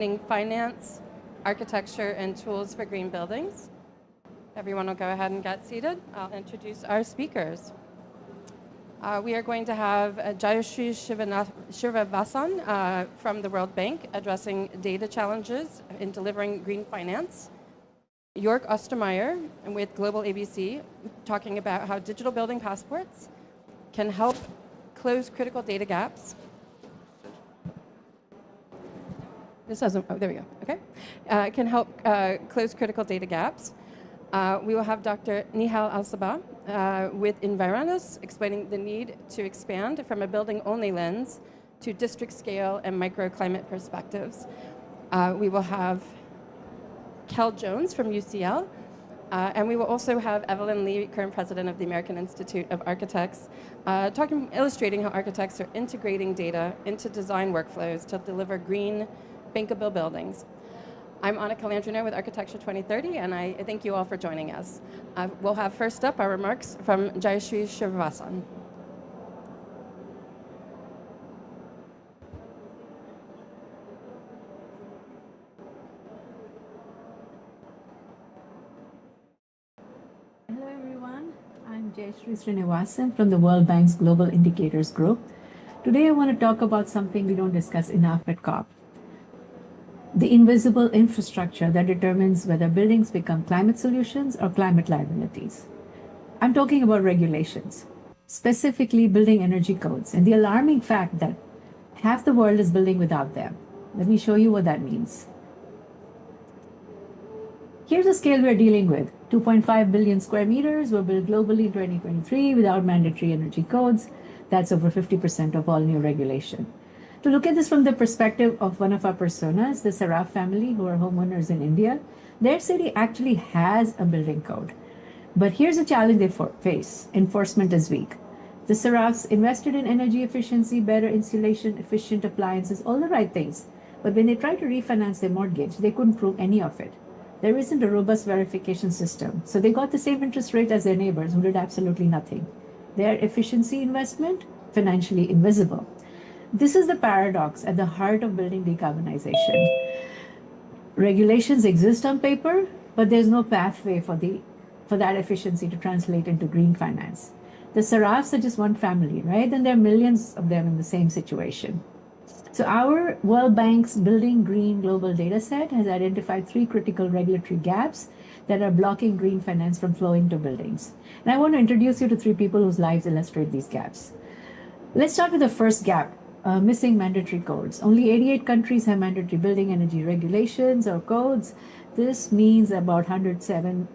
Finance, Architecture, and Tools for Green Buildings. Everyone will go ahead and get seated. I'll introduce our speakers. We are going to have Jayashree Srinivasan from the World Bank addressing data challenges in delivering green finance. York Ostermeyer with Global ABC talking about how digital building passports can help close critical data gaps. This doesn't, oh, there we go, okay. Can help close critical data gaps. We will have Dr. Nihal Al-Sabah with Environus explaining the need to expand from a building-only lens to district scale and microclimate perspectives. We will have Kel Jones from UCL, and we will also have Evelyn Lee, current president of the American Institute of Architects, illustrating how architects are integrating data into design workflows to deliver green, bankable buildings. I'm Anna Calandrino with Architecture 2030, and I thank you all for joining us. We'll have first up our remarks from Jayashree Srinivasan. Hello everyone, I'm Jayashree Srinivasan from the World Bank's Global Indicators Group. Today I want to talk about something we don't discuss enough at COP. The invisible infrastructure that determines whether buildings become climate solutions or climate liabilities. I'm talking about regulations, specifically building energy codes, and the alarming fact that half the world is building without them. Let me show you what that means. Here's a scale we're dealing with. 2.5 billion square meters were built globally in 2023 without mandatory energy codes. That's over 50% of all new regulation. To look at this from the perspective of one of our personas, the Saraf family, who are homeowners in India, their city actually has a building code. But here's a challenge they face. Enforcement is weak. The Sarafs invested in energy efficiency, better insulation, efficient appliances, all the right things. But when they tried to refinance their mortgage, they couldn't prove any of it. There isn't a robust verification system. So they got the same interest rate as their neighbors who did absolutely nothing. Their efficiency investment, financially invisible. This is the paradox at the heart of building decarbonization. Regulations exist on paper, but there's no pathway for that efficiency to translate into green finance. The Sarafs are just one family, right? And there are millions of them in the same situation. So our World Bank's Building Green Global Dataset has identified 3 critical regulatory gaps that are blocking green finance from flowing to buildings. And I want to introduce you to 3 people whose lives illustrate these gaps. Let's start with the first gap. Missing mandatory codes. Only 88 countries have mandatory building energy regulations or codes. This means about 107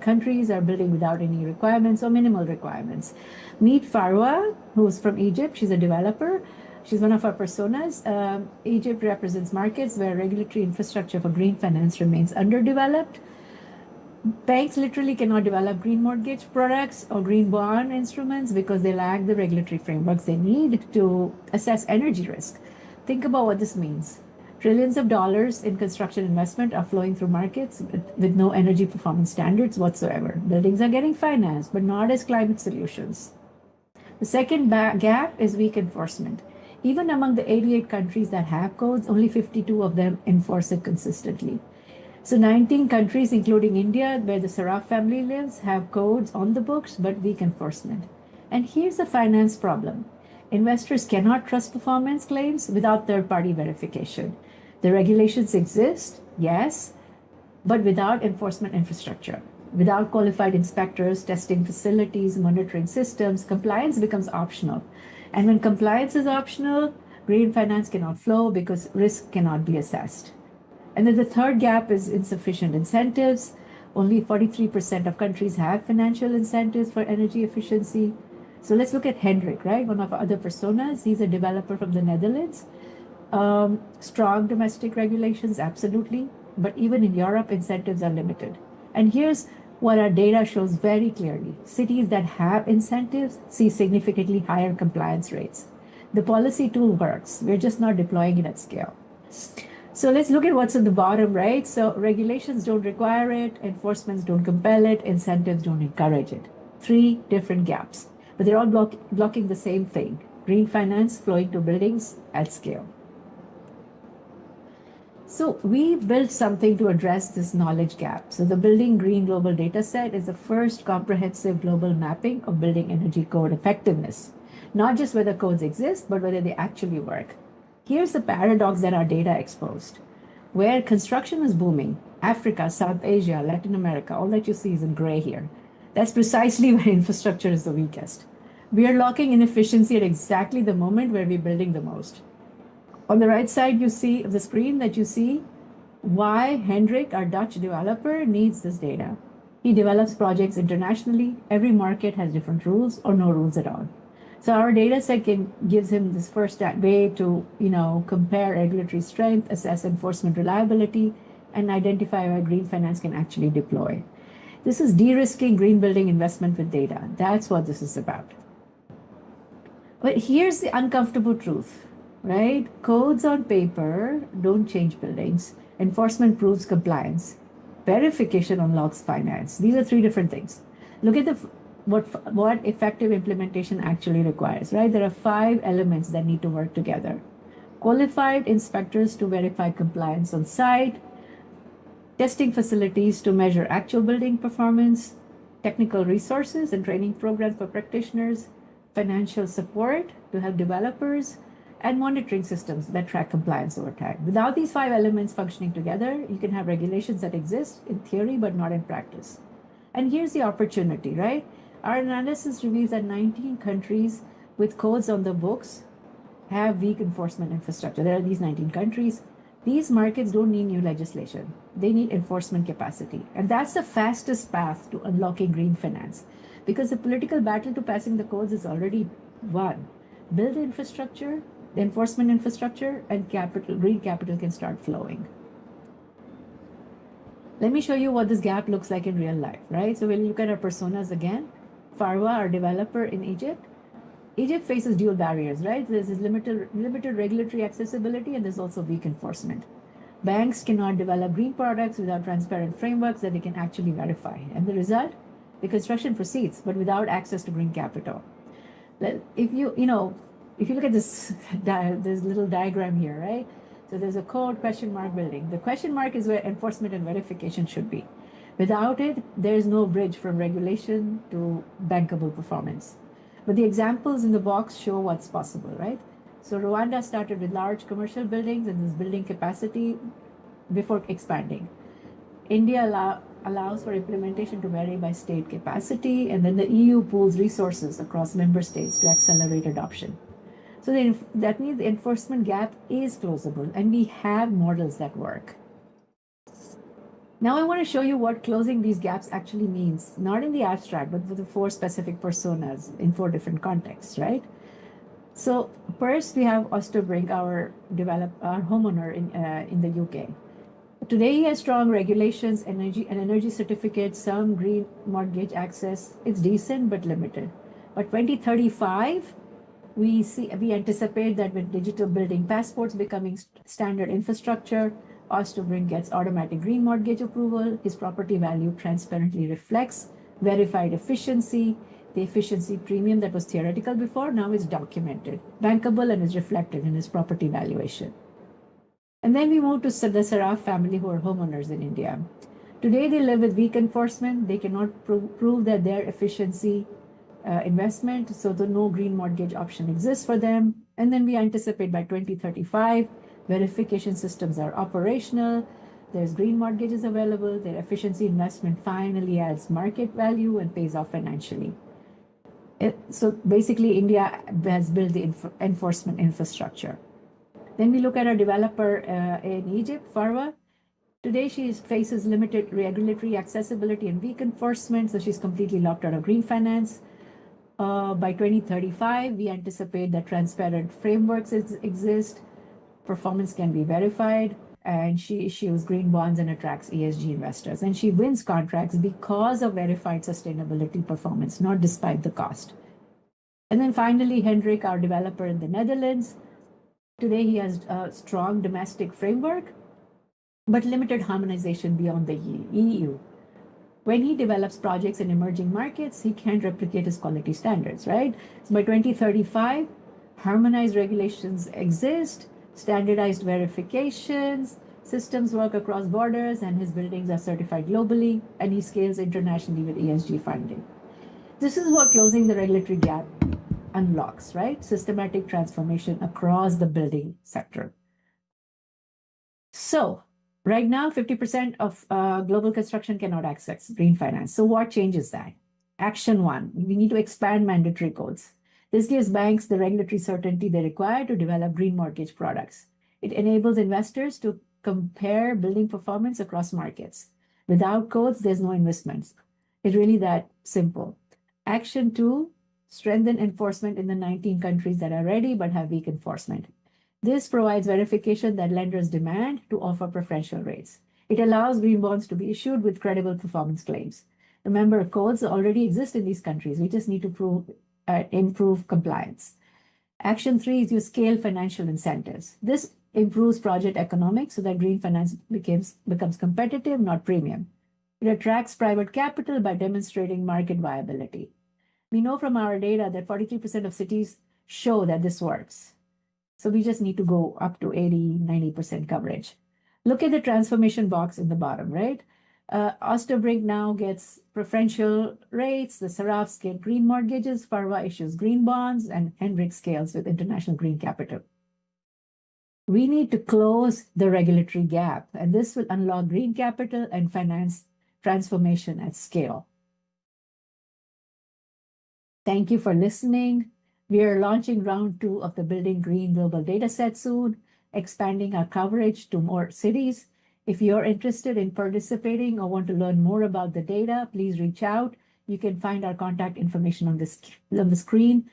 countries are building without any requirements or minimal requirements. Meet Farwa, who's from Egypt. She's a developer. She's one of our personas. Egypt represents markets where regulatory infrastructure for green finance remains underdeveloped. Banks literally cannot develop green mortgage products or green bond instruments because they lack the regulatory frameworks they need to assess energy risk. Think about what this means. Trillions of dollars in construction investment are flowing through markets with no energy performance standards whatsoever. Buildings are getting financed, but not as climate solutions. The second gap is weak enforcement. Even among the 88 countries that have codes, only 52 of them enforce it consistently. So 19 countries, including India, where the Saraf family lives, have codes on the books, but weak enforcement. And here's the finance problem. Investors cannot trust performance claims without third-party verification. The regulations exist, yes, but without enforcement infrastructure. Without qualified inspectors, testing facilities, monitoring systems, compliance becomes optional. And when compliance is optional, green finance cannot flow because risk cannot be assessed. And then the third gap is insufficient incentives. Only 43% of countries have financial incentives for energy efficiency. So let's look at Hendrik, right? One of our other personas. He's a developer from the Netherlands. Strong domestic regulations, absolutely. But even in Europe, incentives are limited. And here's what our data shows very clearly. Cities that have incentives see significantly higher compliance rates. The policy tool works. We're just not deploying it at scale. So let's look at what's at the bottom, right? So regulations don't require it, enforcements don't compel it, incentives don't encourage it. 3 different gaps, but they're all blocking the same thing, green finance flowing to buildings at scale. So we built something to address this knowledge gap. So the Building Green Global Dataset is the first comprehensive global mapping of building energy code effectiveness. Not just whether codes exist, but whether they actually work. Here's the paradox that our data exposed. Where construction is booming, Africa, South Asia, Latin America, all that you see is in gray here. That's precisely where infrastructure is the weakest. We are locking inefficiency at exactly the moment where we're building the most. On the right side, you see of the screen that you see why Hendrik, our Dutch developer, needs this data. He develops projects internationally. Every market has different rules or no rules at all. So our data set gives him this first way to, compare regulatory strength, assess enforcement reliability, and identify where green finance can actually deploy. This is de-risking green building investment with data. That's what this is about. But here's the uncomfortable truth, right? Codes on paper don't change buildings. Enforcement proves compliance. Verification unlocks finance. These are three different things. Look at what effective implementation actually requires, right? There are 5 elements that need to work together. Qualified inspectors to verify compliance on site, testing facilities to measure actual building performance, technical resources and training programs for practitioners, financial support to help developers, and monitoring systems that track compliance over time. Without these 5 elements functioning together, you can have regulations that exist in theory but not in practice. And here's the opportunity, right? Our analysis reveals that 19 countries with codes on the books have weak enforcement infrastructure. There are these 19 countries. These markets don't need new legislation. They need enforcement capacity. And that's the fastest path to unlocking green finance, because the political battle to passing the codes is already won. Build the infrastructure, the enforcement infrastructure, and green capital can start flowing. Let me show you what this gap looks like in real life, right? So we'll look at our personas again. Farwa, our developer in Egypt. Egypt faces dual barriers, right? There's this limited regulatory accessibility, and there's also weak enforcement. Banks cannot develop green products without transparent frameworks that they can actually verify. And the result? The construction proceeds, but without access to green capital. If you look at this little diagram here, right? So there's a code question mark building. The question mark is where enforcement and verification should be. Without it, there's no bridge from regulation to bankable performance. But the examples in the box show what's possible, right? So Rwanda started with large commercial buildings and this building capacity before expanding. India allows for implementation to vary by state capacity, and then the EU pools resources across member states to accelerate adoption. So that means the enforcement gap is closable, and we have models that work. Now I want to show you what closing these gaps actually means, not in the abstract, but with the 4 specific personas in 4 different contexts, right? So first we have Osterbrink, our homeowner in the UK. Today he has strong regulations, energy certificates, some green mortgage access. It's decent but limited. By 2035, we anticipate that with digital building passports becoming standard infrastructure, Osterbrink gets automatic green mortgage approval. His property value transparently reflects verified efficiency. The efficiency premium that was theoretical before now is documented, bankable, and is reflected in his property valuation. And then we move to the Saraf family, who are homeowners in India. Today they live with weak enforcement. They cannot prove that their efficiency investment, so the no green mortgage option exists for them. And then we anticipate by 2035, verification systems are operational, there's green mortgages available, their efficiency investment finally adds market value and pays off financially. So basically, India has built the enforcement infrastructure. Then we look at our developer in Egypt, Farwa. Today, she faces limited regulatory accessibility and weak enforcement, so she's completely locked out of green finance. By 2035, we anticipate that transparent frameworks exist, performance can be verified, and she issues green bonds and attracts ESG investors. And she wins contracts because of verified sustainability performance, not despite the cost. And then finally, Hendrik, our developer in the Netherlands. Today, he has a strong domestic framework, but limited harmonization beyond the EU. When he develops projects in emerging markets, he can't replicate his quality standards, right? So by 2035, harmonized regulations exist, standardized verifications, Systems work across borders, and his buildings are certified globally, and he scales internationally with ESG funding. This is what closing the regulatory gap unlocks, right? Systematic transformation across the building sector. So, right now, 50% of global construction cannot access green finance. So, what changes that? Action one, we need to expand mandatory codes. This gives banks the regulatory certainty they require to develop green mortgage products. It enables investors to compare building performance across markets. Without codes, there's no investments. It's really that simple. Action two, strengthen enforcement in the 19 countries that are ready but have weak enforcement. This provides verification that lenders demand to offer preferential rates. It allows green bonds to be issued with credible performance claims. Remember, codes already exist in these countries. We just need to improve compliance. Action three is you scale financial incentives. This improves project economics so that green finance becomes competitive, not premium. It attracts private capital by demonstrating market viability. We know from our data that 43% of cities show that this works. So we just need to go up to 80, 90% coverage. Look at the transformation box in the bottom, right? Osterbrink now gets preferential rates, the Sarafs get green mortgages, Farva issues green bonds, and Hendrik scales with international green capital. We need to close the regulatory gap, and this will unlock green capital and finance transformation at scale. Thank you for listening. We are launching round 2 of the Building Green Global Dataset soon, expanding our coverage to more cities. If you're interested in participating or want to learn more about the data, please reach out. You can find our contact information on the screen.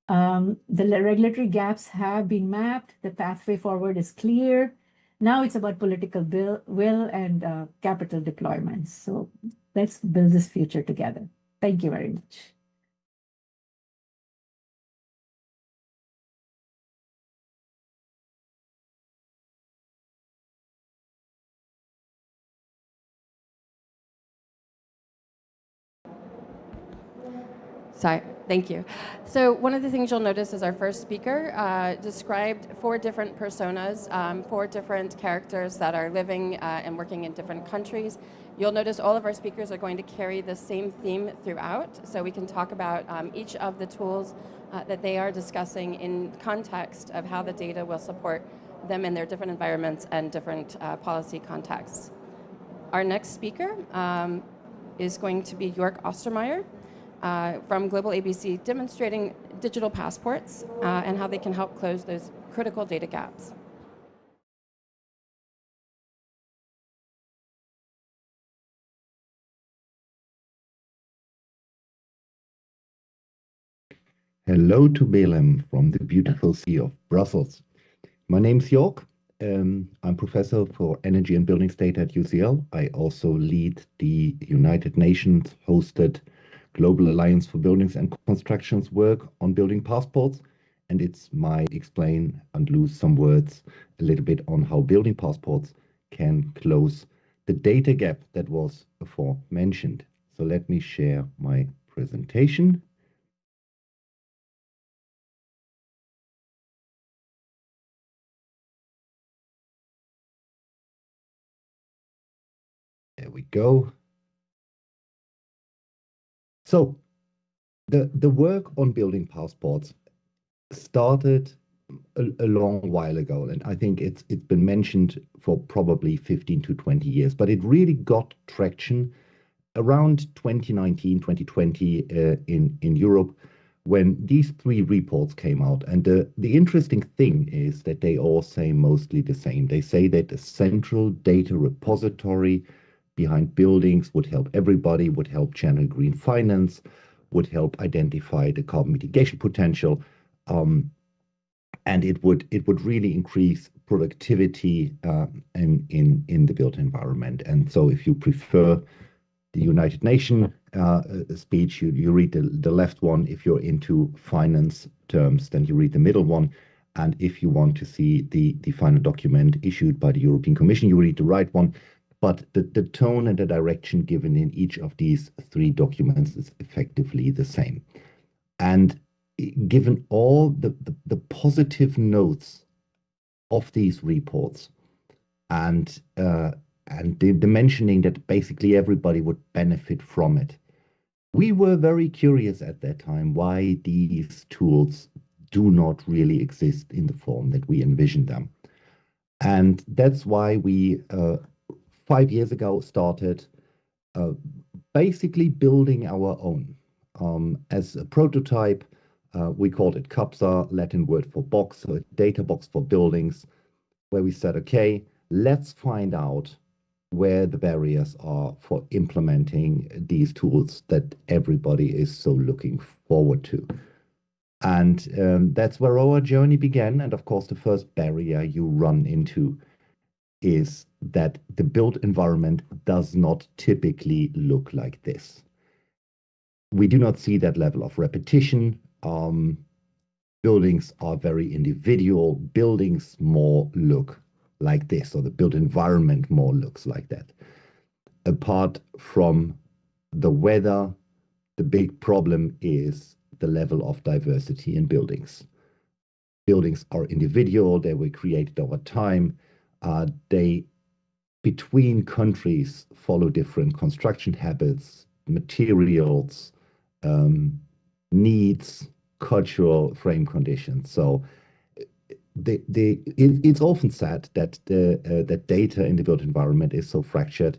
The regulatory gaps have been mapped. The pathway forward is clear. Now it's about political will and capital deployment. So let's build this future together. Thank you very much. Sorry, thank you. So one of the things you'll notice is our first speaker described 4 different personas, 4 different characters that are living and working in different countries. You'll notice all of our speakers are going to carry the same theme throughout, so we can talk about each of the tools that they are discussing in context of how the data will support them in their different environments and different policy contexts. Our next speaker is going to be Jörg Ostermeier. From Global ABC, demonstrating digital passports and how they can help close those critical data gaps. Hello to Belem from the beautiful city of Brussels. My name is Jörg. I'm professor for energy and buildings data at UCL. I also lead the United Nations hosted Global Alliance for Buildings and Constructions work on building passports, and it's my explain and lose some words a little bit on how building passports can close the data gap that was before mentioned. So let me share my presentation. There we go. So the work on building passports started a long while ago, and I think it's been mentioned for probably 15 to 20 years, but it really got traction around 2019, 2020 in Europe when these 3 reports came out. And the interesting thing is that they all say mostly the same. They say that a central data repository behind buildings would help everybody, would help channel green finance, would help identify the carbon mitigation potential, and it would really increase productivity in the built environment. And so if you prefer the United Nations speech, you read the left one. If you're into finance terms, then you read the middle one. And if you want to see the final document issued by the European Commission, you read the right one. But the tone and the direction given in each of these 3 documents is effectively the same. And given all the positive notes of these reports, and the mentioning that basically everybody would benefit from it. We were very curious at that time why these tools do not really exist in the form that we envision them. And that's why we, 5 years ago, started basically building our own. As a prototype, we called it CAPSA, Latin word for box, so a data box for buildings, where we said, okay, let's find out where the barriers are for implementing these tools that everybody is so looking forward to. And that's where our journey began. And of course, the first barrier you run into is that the built environment does not typically look like this. We do not see that level of repetition. Buildings are very individual. Buildings more look like this, or the built environment more looks like that. Apart from the weather, the big problem is the level of diversity in buildings. Buildings are individual, they were created over time. They, between countries, follow different construction habits, materials, needs, cultural frame conditions. So it's often said that that data in the built environment is so fractured.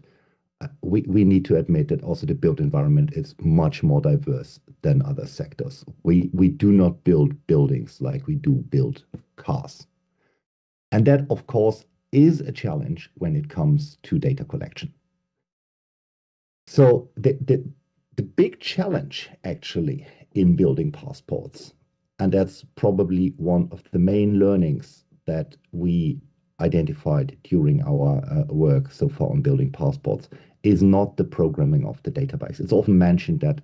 We need to admit that also the built environment is much more diverse than other sectors. We do not build buildings like we do build cars. And that, of course, is a challenge when it comes to data collection. So the big challenge actually in building passports, and that's probably one of the main learnings that we identified during our work so far on building passports, is not the programming of the database. It's often mentioned that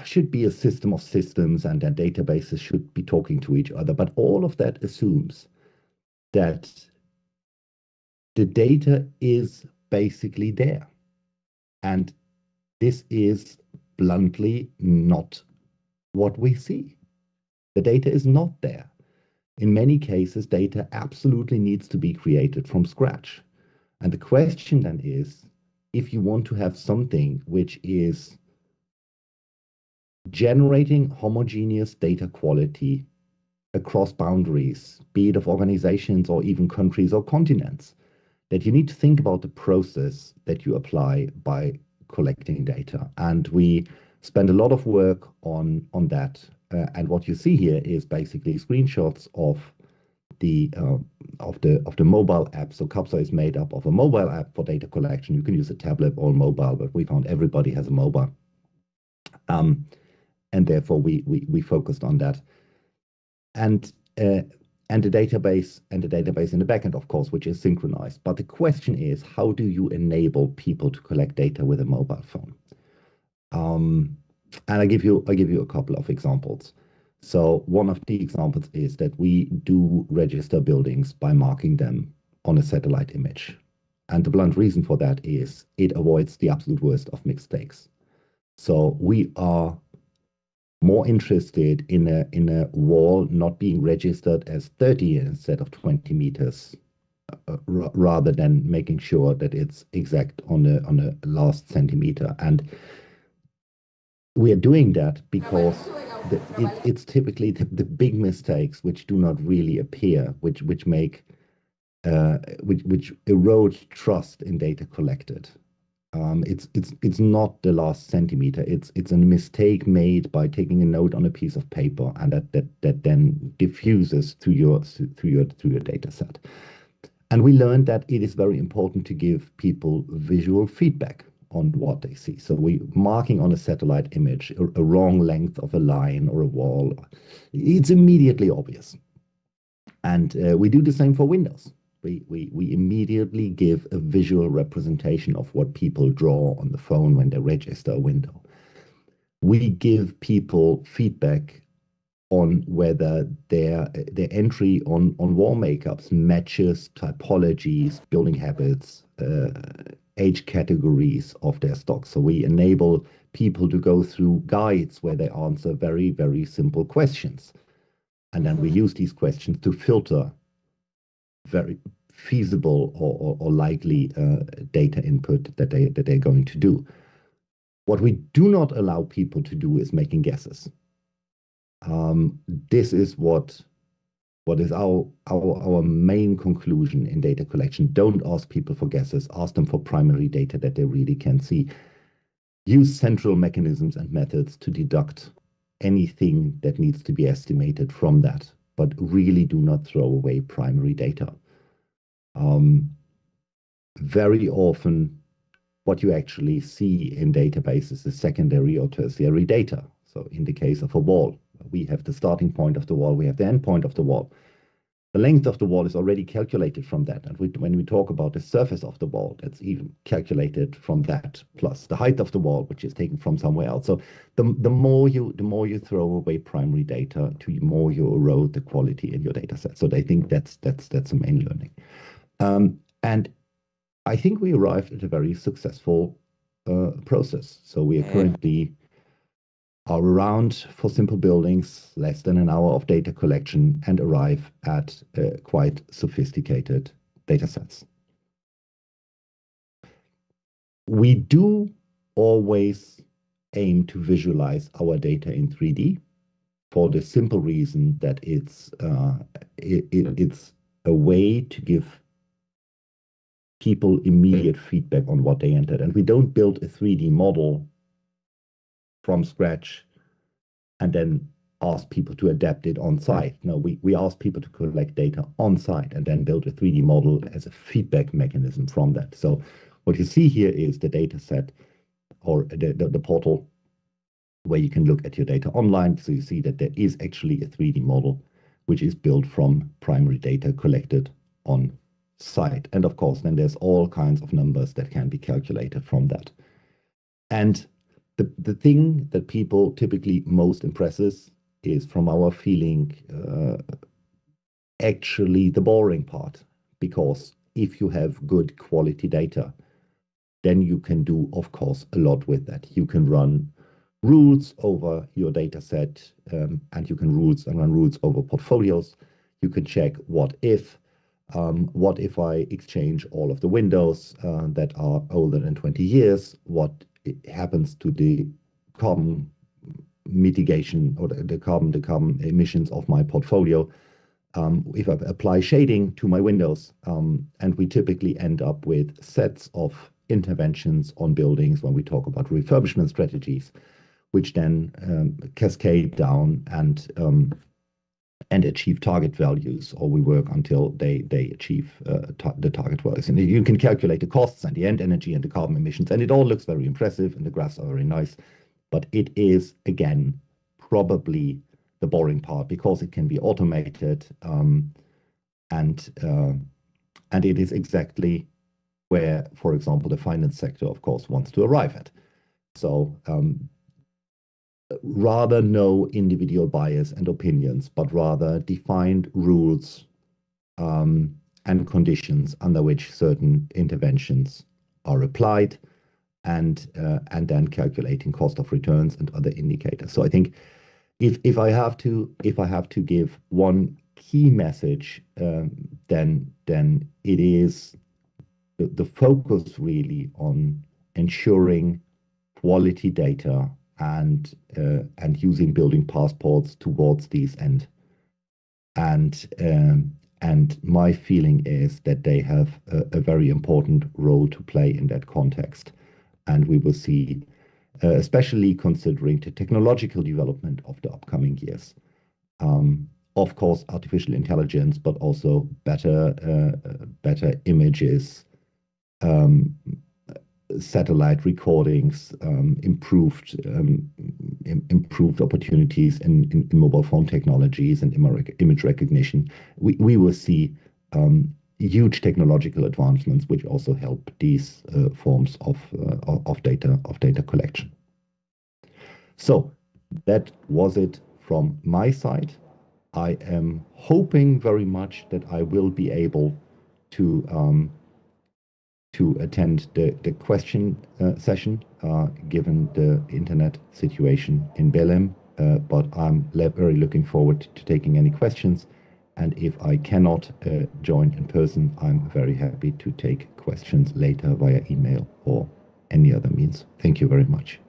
should be a system of systems and that databases should be talking to each other. But all of that assumes that the data is basically there. And this is bluntly not what we see. The data is not there. In many cases, data absolutely needs to be created from scratch. And the question then is, if you want to have something which is generating homogeneous data quality across boundaries, be it of organizations or even countries or continents, that you need to think about the process that you apply by collecting data. And we spend a lot of work on that. And what you see here is basically screenshots of the mobile app. So CAPSA is made up of a mobile app for data collection. You can use a tablet or mobile, but we found everybody has a mobile. And therefore we focused on that. And the database in the backend, of course, which is synchronized. But the question is, how do you enable people to collect data with a mobile phone? And I give you a couple of examples. So one of the examples is that we do register buildings by marking them on a satellite image. And the blunt reason for that is it avoids the absolute worst of mistakes. So we are more interested in a wall not being registered as 30 instead of 20 meters, rather than making sure that it's exact on the last centimeter. And we are doing that because it's typically the big mistakes which do not really appear, which erode trust in data collected. It's not the last centimeter. It's a mistake made by taking a note on a piece of paper, and that then diffuses through your data set. And we learned that it is very important to give people visual feedback on what they see. So we marking on a satellite image a wrong length of a line or a wall, it's immediately obvious. And we do the same for windows. We immediately give a visual representation of what people draw on the phone when they register a window. We give people feedback on whether their entry on wall makeups matches typologies, building habits, age categories of their stock. So we enable people to go through guides where they answer very, very simple questions. And then we use these questions to filter feasible or likely data input that they're going to do. What we do not allow people to do is making guesses. This is what is our main conclusion in data collection. Don't ask people for guesses. Ask them for primary data that they really can see. Use central mechanisms and methods to deduct anything that needs to be estimated from that, but really do not throw away primary data. Very often, what you actually see in databases is secondary or tertiary data. So in the case of a wall, we have the starting point of the wall, we have the end point of the wall. The length of the wall is already calculated from that. And when we talk about the surface of the wall, that's even calculated from that, plus the height of the wall, which is taken from somewhere else. So the more you throw away primary data, the more you erode the quality in your data set. So I think that's the main learning. And I think we arrived at a very successful process. So we are currently around, for simple buildings, less than an hour of data collection and arrive at quite sophisticated data sets. We do always aim to visualize our data in 3D for the simple reason that it's a way to give people immediate feedback on what they entered. And we don't build a 3D model from scratch and then ask people to adapt it on site. No, we ask people to collect data on site and then build a 3D model as a feedback mechanism from that. So what you see here is the data set or the portal where you can look at your data online. So you see that there is actually a 3D model which is built from primary data collected on site. And of course, then there's all kinds of numbers that can be calculated from that. And the thing that people typically most impresses is, from our feeling, actually the boring part. Because if you have good quality data, then you can do, of course, a lot with that. You can run rules over your data set, and you can run rules over portfolios. You can check what if I exchange all of the windows that are older than 20 years, what happens to the carbon mitigation or the carbon emissions of my portfolio if I apply shading to my windows. And we typically end up with sets of interventions on buildings when we talk about refurbishment strategies, which then cascade down and achieve target values, or we work until they achieve the target values. And you can calculate the costs and the end energy and the carbon emissions, and it all looks very impressive, and the graphs are very nice. But it is, again, probably the boring part, because it can be automated, and it is exactly where, for example, the finance sector, of course, wants to arrive at. So rather no individual bias and opinions, but rather defined rules and conditions under which certain interventions are applied, and then calculating cost of returns and other indicators. So I think if I have to give one key message, then it is the focus really on ensuring quality data and using building passports towards these end. And my feeling is that they have a very important role to play in that context. And we will see, especially considering the technological development of the upcoming years. Of course, artificial intelligence, but also better images, satellite recordings, improved opportunities in mobile phone technologies and image recognition. We will see huge technological advancements which also help these forms of data collection. So that was it from my side. I am hoping very much that I will be able to attend the question session, given the internet situation in Belém. But I'm very looking forward to taking any questions And if I cannot join in person, I'm very happy to take questions later via email or any other means. Thank you very much.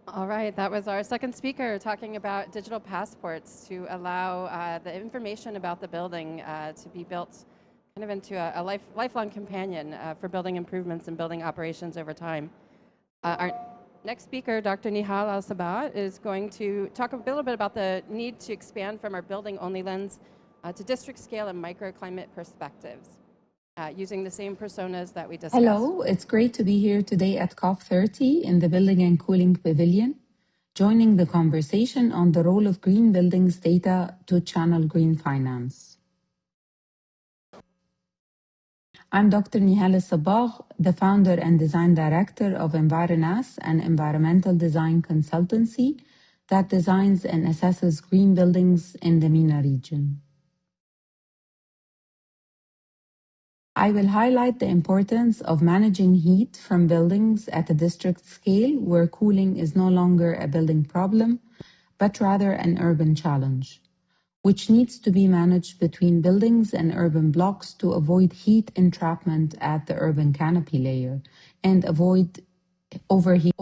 All right, that was our second speaker talking about digital passports to allow the information about the building to be built kind of into a lifelong companion for building improvements and building operations over time. Our next speaker, Dr. Nihal Al-Sabah, is going to talk a little bit about the need to expand from our building-only lens to district scale and microclimate perspectives, using the same personas that we discussed. Hello, it's great to be here today at COP30 in the Building and Cooling Pavilion, joining the conversation on the role of green buildings data to channel green finance. I'm Dr. Nihal Al-Sabah, the founder and design director of Environas, an environmental design consultancy that designs and assesses green buildings in the MENA region. I will highlight the importance of managing heat from buildings at a district scale where cooling is no longer a building problem, but rather an urban challenge, which needs to be managed between buildings and urban blocks to avoid heat entrapment at the urban canopy layer and avoid overheat.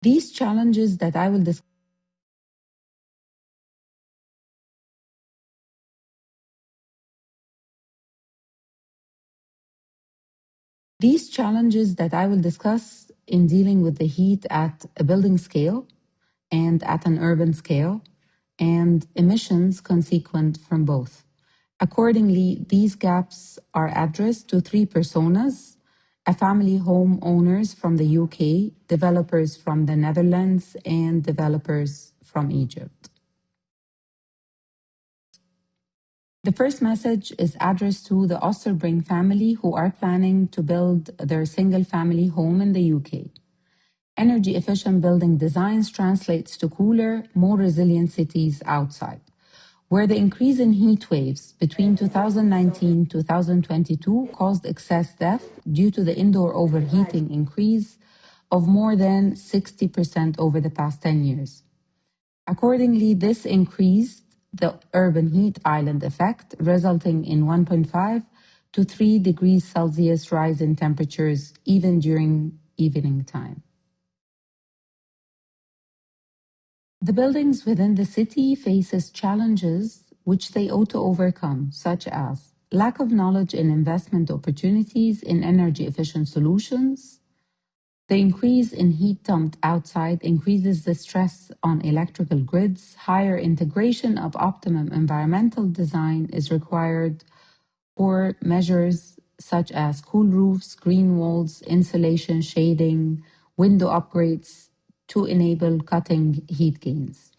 These challenges that I will discuss in dealing with the heat at a building scale and at an urban scale, and emissions consequent from both. Accordingly, these gaps are addressed to three personas: a family home owners from the UK, developers from the Netherlands, and developers from Egypt. The first message is addressed to the Osterbring family who are planning to build their single-family home in the UK. Energy-efficient building designs translates to cooler, more resilient cities outside, where the increase in heat waves between 2019-2022 caused excess death due to the indoor overheating increase of more than 60% over the past 10 years. Accordingly, this increased the urban heat island effect, resulting in 1.5 to 3 degrees Celsius rise in temperatures even during evening time. The buildings within the city faces challenges which they ought to overcome, such as lack of knowledge and investment opportunities in energy efficient solutions. The increase in heat dumped outside increases the stress on electrical grids. Higher integration of optimum environmental design is required for measures such as cool roofs, green walls, insulation, shading, window upgrades to enable cutting heat gains.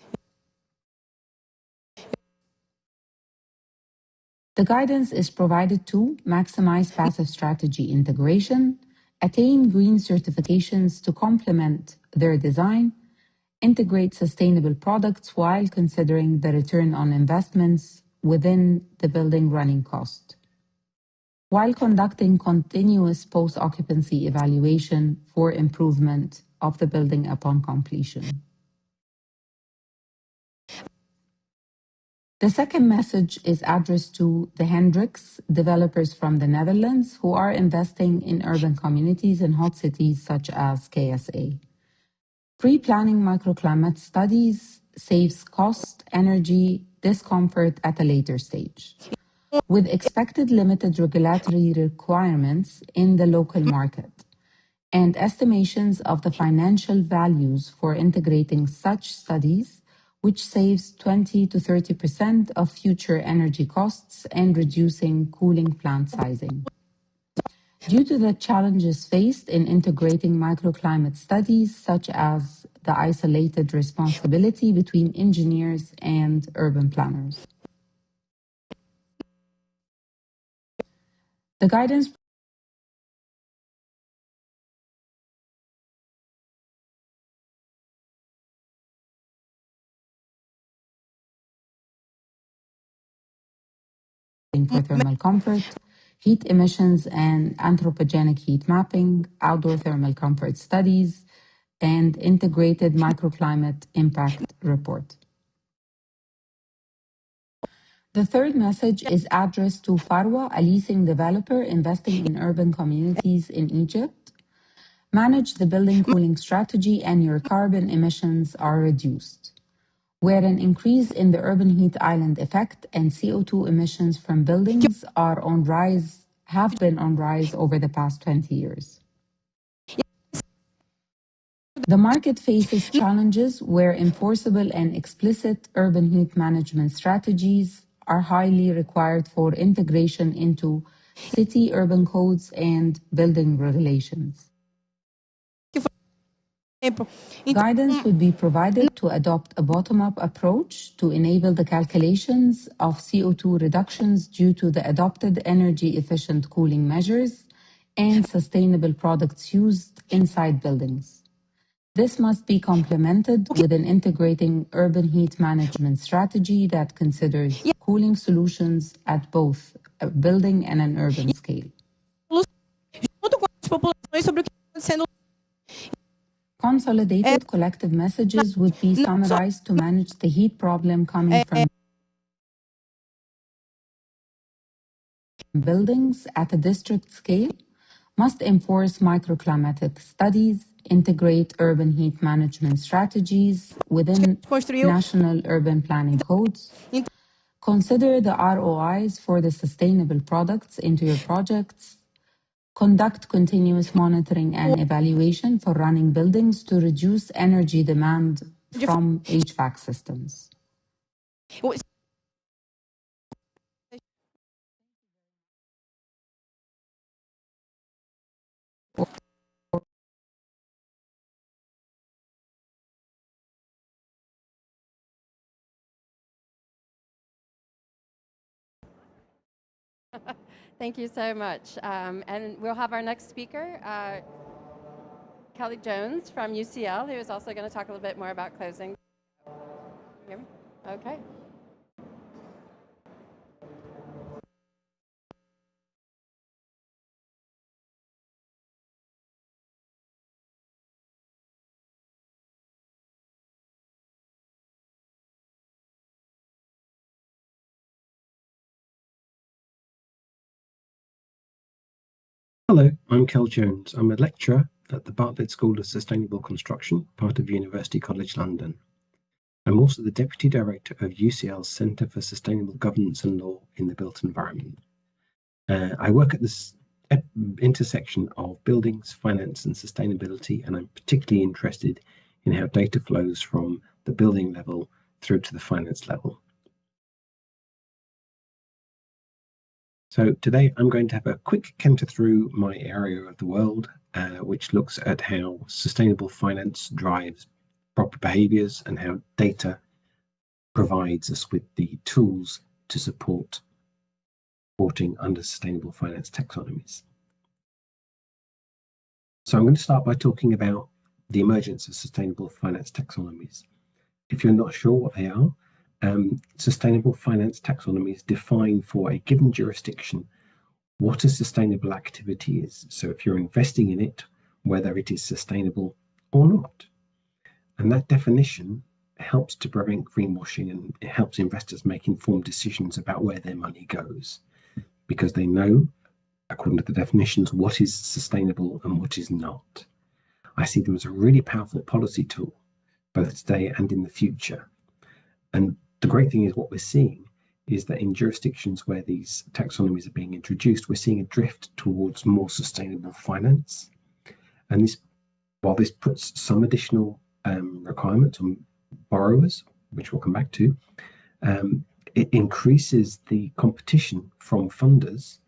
The guidance is provided to maximize passive strategy integration, attain green certifications to complement their design, integrate sustainable products while considering the return on investments within the building running cost, while conducting continuous post-occupancy evaluation for improvement of the building upon completion. The second message is addressed to the Hendrix developers from the Netherlands who are investing in urban communities in hot cities such as KSA. Pre-planning microclimate studies saves cost, energy, discomfort at a later stage, with expected limited regulatory requirements in the local market, and estimations of the financial values for integrating such studies, which saves 20 to 30% of future energy costs and reducing cooling plant sizing. Due to the challenges faced in integrating microclimate studies, such as the isolated responsibility between engineers and urban planners. The guidance for thermal comfort, heat emissions and anthropogenic heat mapping, outdoor thermal comfort studies, and integrated microclimate impact report. The third message is addressed to Farwa, a leasing developer investing in urban communities in Egypt. Manage the building cooling strategy and your carbon emissions are reduced, where an increase in the urban heat island effect and CO2 emissions from buildings have been on rise over the past 20 years. The market faces challenges where enforceable and explicit urban heat management strategies are highly required for integration into city urban codes and building regulations. Guidance would be provided to adopt a bottom-up approach to enable the calculations of CO2 reductions due to the adopted energy-efficient cooling measures and sustainable products used inside buildings. This must be complemented with an integrating urban heat management strategy that considers cooling solutions at both a building and an urban scale. Consolidated collective messages would be summarized to manage the heat problem coming from buildings at a district scale, must enforce microclimatic studies, integrate urban heat management strategies within national urban planning codes, consider the ROIs for the sustainable products into your projects, conduct continuous monitoring and evaluation for running buildings to reduce energy demand from HVAC systems. Thank you so much. And we'll have our next speaker, Kelly Jones from UCL, who is also going to talk a little bit more about closing. Hear me? Okay. Hello, I'm Kel Jones. I'm a lecturer at the Bartlett School of Sustainable Construction, part of University College London. I'm also the Deputy Director of UCL's Centre for Sustainable Governance and Law in the Built Environment. I work at this intersection of buildings, finance and sustainability, and I'm particularly interested in how data flows from the building level through to the finance level. So today I'm going to have a quick canter through my area of the world, which looks at how sustainable finance drives proper behaviours and how data provides us with the tools to support reporting under sustainable finance taxonomies. So I'm going to start by talking about the emergence of sustainable finance taxonomies. If you're not sure what they are, sustainable finance taxonomies define for a given jurisdiction what a sustainable activity is. So if you're investing in it, whether it is sustainable or not. And that definition helps to prevent greenwashing, and it helps investors make informed decisions about where their money goes, because they know, according to the definitions, what is sustainable and what is not. I see them as a really powerful policy tool, both today and in the future. And the great thing is what we're seeing is that in jurisdictions where these taxonomies are being introduced, we're seeing a drift towards more sustainable finance. And this, while this puts some additional requirements on borrowers, which we'll come back to, it increases the competition from funders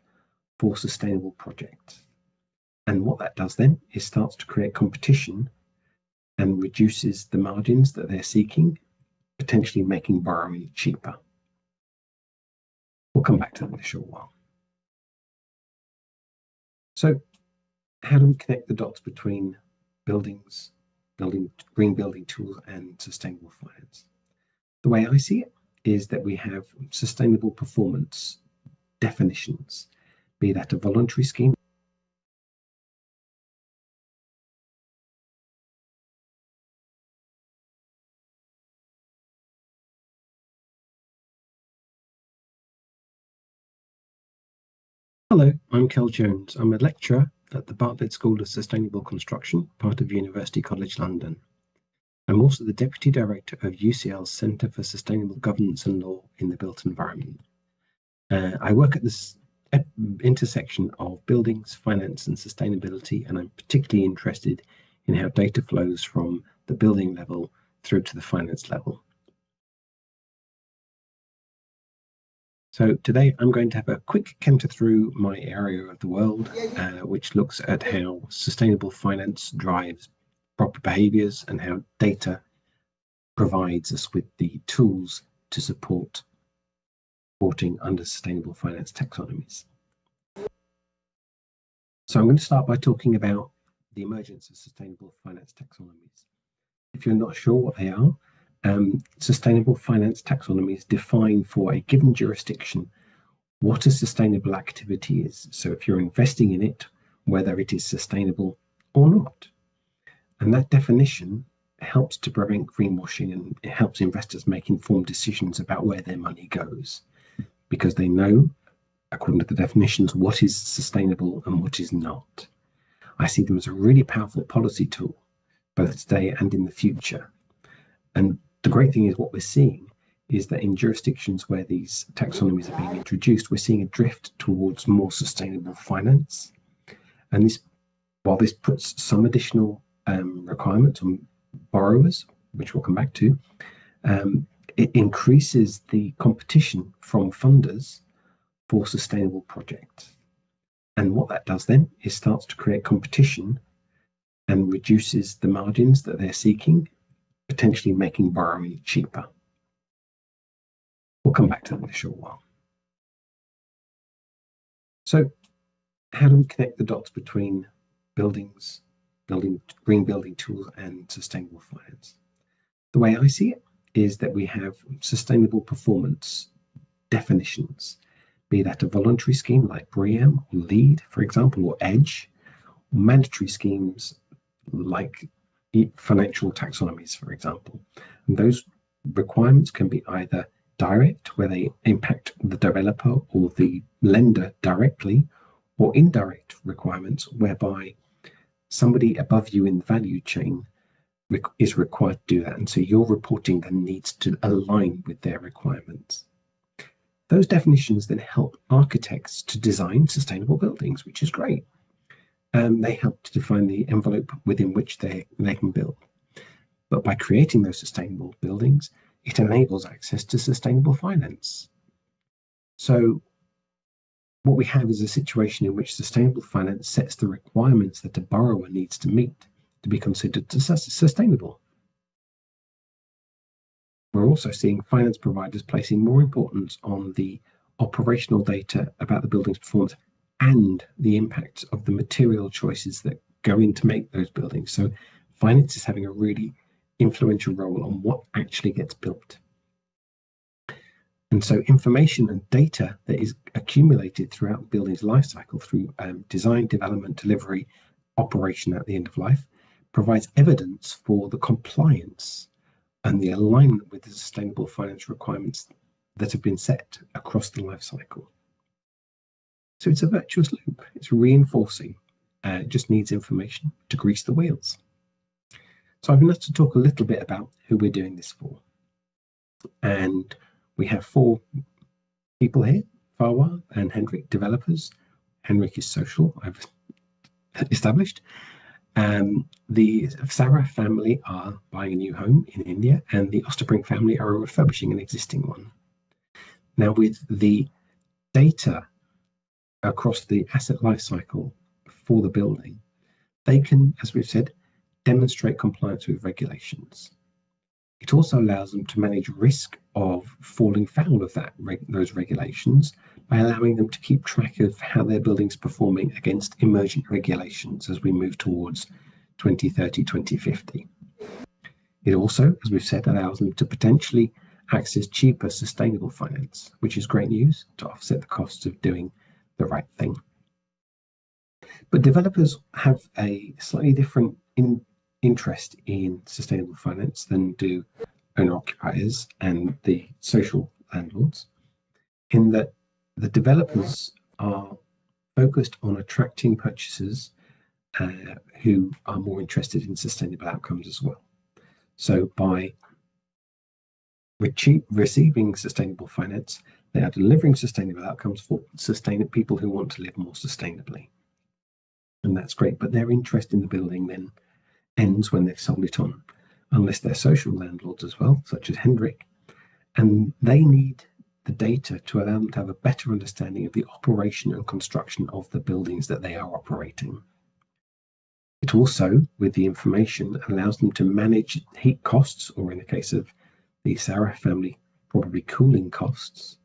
for sustainable projects. And what that does then is starts to create competition and reduces the margins that they're seeking, potentially making borrowing cheaper. We'll come back to that in a short while. So how do we connect the dots between buildings, green building tools and sustainable finance? The way I see it is that we have sustainable performance definitions be that a voluntary scheme. Hello, I'm Kel Jones. I'm a lecturer at the Bartlett School of Sustainable Construction, part of University College London. I'm also the Deputy Director of UCL's Centre for Sustainable Governance and Law in the Built Environment. I work at this intersection of buildings, finance and sustainability, and I'm particularly interested in how data flows from the building level through to the finance level. So today I'm going to have a quick canter through my area of the world, which looks at how sustainable finance drives proper behaviours and how data provides us with the tools to support reporting under sustainable finance taxonomies. So I'm going to start by talking about the emergence of sustainable finance taxonomies. If you're not sure what they are, sustainable finance taxonomies define for a given jurisdiction what a sustainable activity is. So if you're investing in it, whether it is sustainable or not. And that definition helps to prevent greenwashing, and it helps investors make informed decisions about where their money goes, because they know, according to the definitions, what is sustainable and what is not. I see them as a really powerful policy tool, both today and in the future. And the great thing is what we're seeing is that in jurisdictions where these taxonomies are being introduced, we're seeing a drift towards more sustainable finance. And this, while this puts some additional requirements on borrowers, which we'll come back to, it increases the competition from funders for sustainable projects. And what that does then is starts to create competition and reduces the margins that they're seeking, potentially making borrowing cheaper. We'll come back to that in a short while. So how do we connect the dots between buildings, green building tools and sustainable finance? The way I see it is that we have sustainable performance definitions, be that a voluntary scheme like BREEAM or LEED, for example, or EDGE, or mandatory schemes like financial taxonomies, for example. And those requirements can be either direct, where they impact the developer or the lender directly, or indirect requirements, whereby somebody above you in the value chain is required to do that. And so your reporting then needs to align with their requirements. Those definitions then help architects to design sustainable buildings, which is great. They help to define the envelope within which they can build. But by creating those sustainable buildings, it enables access to sustainable finance. So what we have is a situation in which sustainable finance sets the requirements that a borrower needs to meet to be considered sustainable. We're also seeing finance providers placing more importance on the operational data about the building's performance and the impact of the material choices that go in to make those buildings. So finance is having a really influential role on what actually gets built. And so information and data that is accumulated throughout the building's life cycle through design, development, delivery, operation at the end of life provides evidence for the compliance and the alignment with the sustainable finance requirements that have been set across the life cycle. So it's a virtuous loop. It's reinforcing. It just needs information to grease the wheels. So I've got to talk a little bit about who we're doing this for. And we have four people here, Farwa and Hendrik, developers. Henrik is social, I've established. The Sarah family are buying a new home in India, and the Osterbrink family are refurbishing an existing one. Now, with the data across the asset life cycle for the building, they can, as we've said, demonstrate compliance with regulations. It also allows them to manage risk of falling foul of those regulations by allowing them to keep track of how their building's performing against emergent regulations as we move towards 2030, 2050. It also, as we've said, allows them to potentially access cheaper sustainable finance, which is great news to offset the costs of doing the right thing But developers have a slightly different interest in sustainable finance than do owner occupiers and the social landlords, in that the developers are focused on attracting purchasers who are more interested in sustainable outcomes as well. So by receiving sustainable finance, they are delivering sustainable outcomes for people who want to live more sustainably. And that's great, but their interest in the building then ends when they've sold it on, unless they're social landlords as well, such as Hendrik. And they need the data to allow them to have a better understanding of the operation and construction of the buildings that they are operating. It also, with the information, allows them to manage heat costs, or in the case of the Sarah family, probably cooling costs,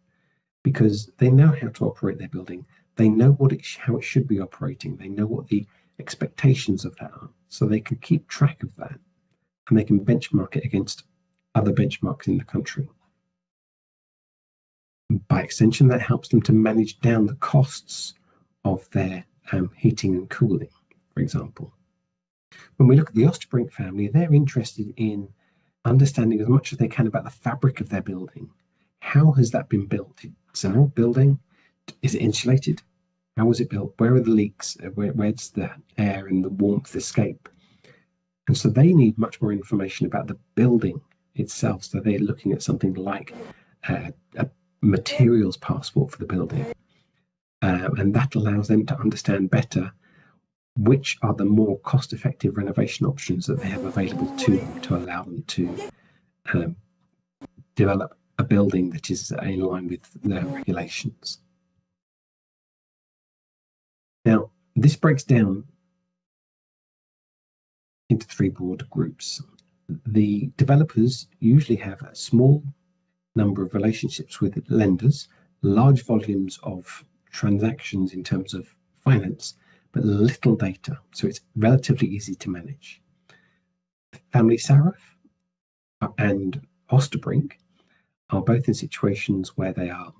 because they know how to operate their building. They know how it should be operating. They know what the expectations of that are, so they can keep track of that, and they can benchmark it against other benchmarks in the country. By extension, that helps them to manage down the costs of their heating and cooling, for example. When we look at the Osterbrink family, they're interested in understanding as much as they can about the fabric of their building. How has that been built? It's an old building. Is it insulated? How was it built? Where are the leaks? Where's the air and the warmth escape? And so they need much more information about the building itself. So they're looking at something like a materials passport for the building. And that allows them to understand better which are the more cost-effective renovation options that they have available to them to allow them to develop a building that is in line with the regulations. Now, this breaks down into three broad groups. The developers usually have a small number of relationships with lenders, large volumes of transactions in terms of finance, but little data, so it's relatively easy to manage. Family Saraf and Osterbrink are both in situations where they are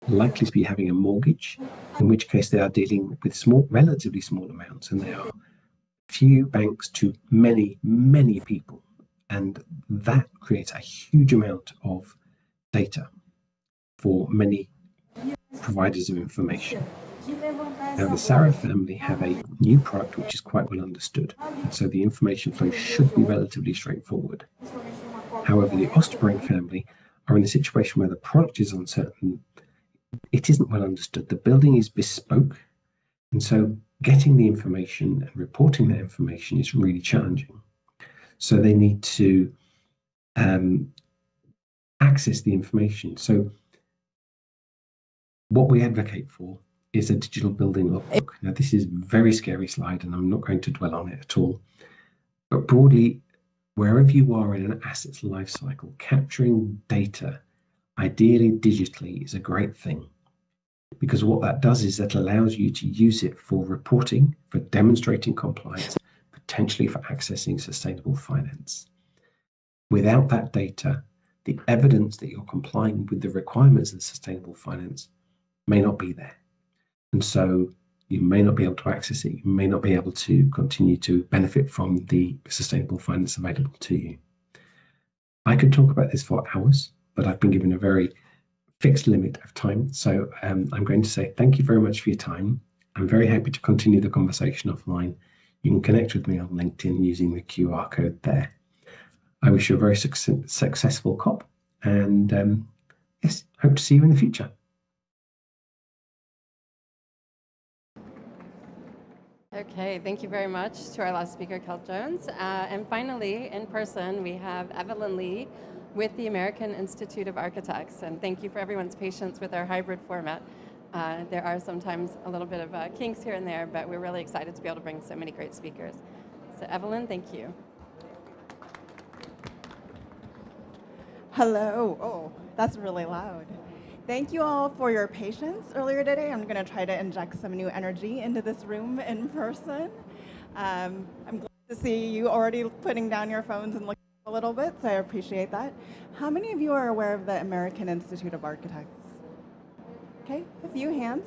likely to be having a mortgage, in which case they are dealing with relatively small amounts, and they are few banks to many, many people. And that creates a huge amount of data for many providers of information. Now, the Sarah family have a new product which is quite well understood, and so the information flow should be relatively straightforward. However, the Osterbrink family are in a situation where the product is uncertain, it isn't well understood, the building is bespoke, and so getting the information and reporting that information is really challenging. So they need to access the information. So what we advocate for is a digital building logbook. Now, this is a very scary slide, and I'm not going to dwell on it at all. But broadly, wherever you are in an asset's life cycle, capturing data, ideally digitally, is a great thing. Because what that does is that allows you to use it for reporting, for demonstrating compliance, potentially for accessing sustainable finance. Without that data, the evidence that you're complying with the requirements of sustainable finance may not be there. And so you may not be able to access it. You may not be able to continue to benefit from the sustainable finance available to you. I could talk about this for hours, but I've been given a very fixed limit of time. So I'm going to say thank you very much for your time. I'm very happy to continue the conversation offline. You can connect with me on LinkedIn using the QR code there. I wish you a very successful COP, and yes, hope to see you in the future. Okay, thank you very much to our last speaker, Kel Jones. And finally, in person, we have Evelyn Lee with the American Institute of Architects. And thank you for everyone's patience with our hybrid format. There are sometimes a little bit of kinks here and there, but we're really excited to be able to bring so many great speakers. So Evelyn, thank you. Hello. Oh, that's really loud. Thank you all for your patience earlier today. I'm going to try to inject some new energy into this room in person. I'm glad to see you already putting down your phones and looking a little bit, so I appreciate that. How many of you are aware of the American Institute of Architects? Okay, a few hands.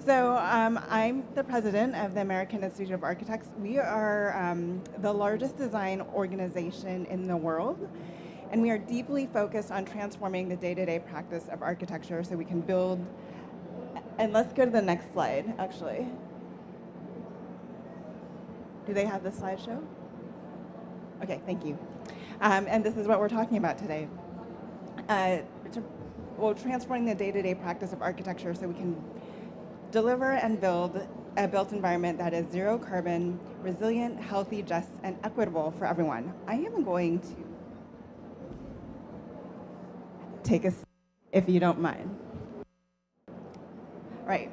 So I'm the president of the American Institute of Architects. We are the largest design organization in the world, and we are deeply focused on transforming the day-to-day practice of architecture so we can build. And let's go to the next slide, actually. Do they have the slideshow? Okay, thank you. And this is what we're talking about today. Transforming the day-to-day practice of architecture so we can deliver and build a built environment that is zero carbon, resilient, healthy, just, and equitable for everyone. I am going to take a, if you don't mind. Right.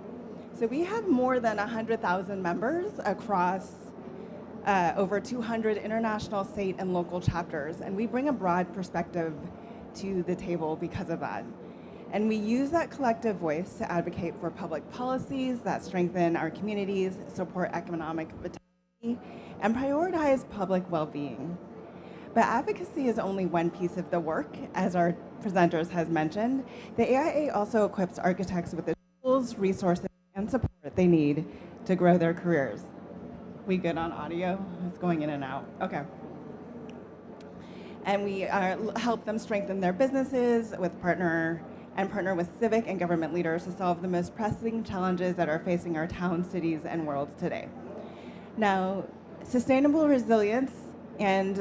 So we have more than 100,000 members across over 200 international, state, and local chapters, and we bring a broad perspective to the table because of that. And we use that collective voice to advocate for public policies that strengthen our communities, support economic vitality, and prioritize public well-being. But advocacy is only one piece of the work, as our presenters has mentioned. The AIA also equips architects with the tools, resources, and support they need to grow their careers. We good on audio? It's going in and out. Okay. And we help them strengthen their businesses partner with civic and government leaders to solve the most pressing challenges that are facing our towns, cities, and worlds today. Now, sustainable resilience and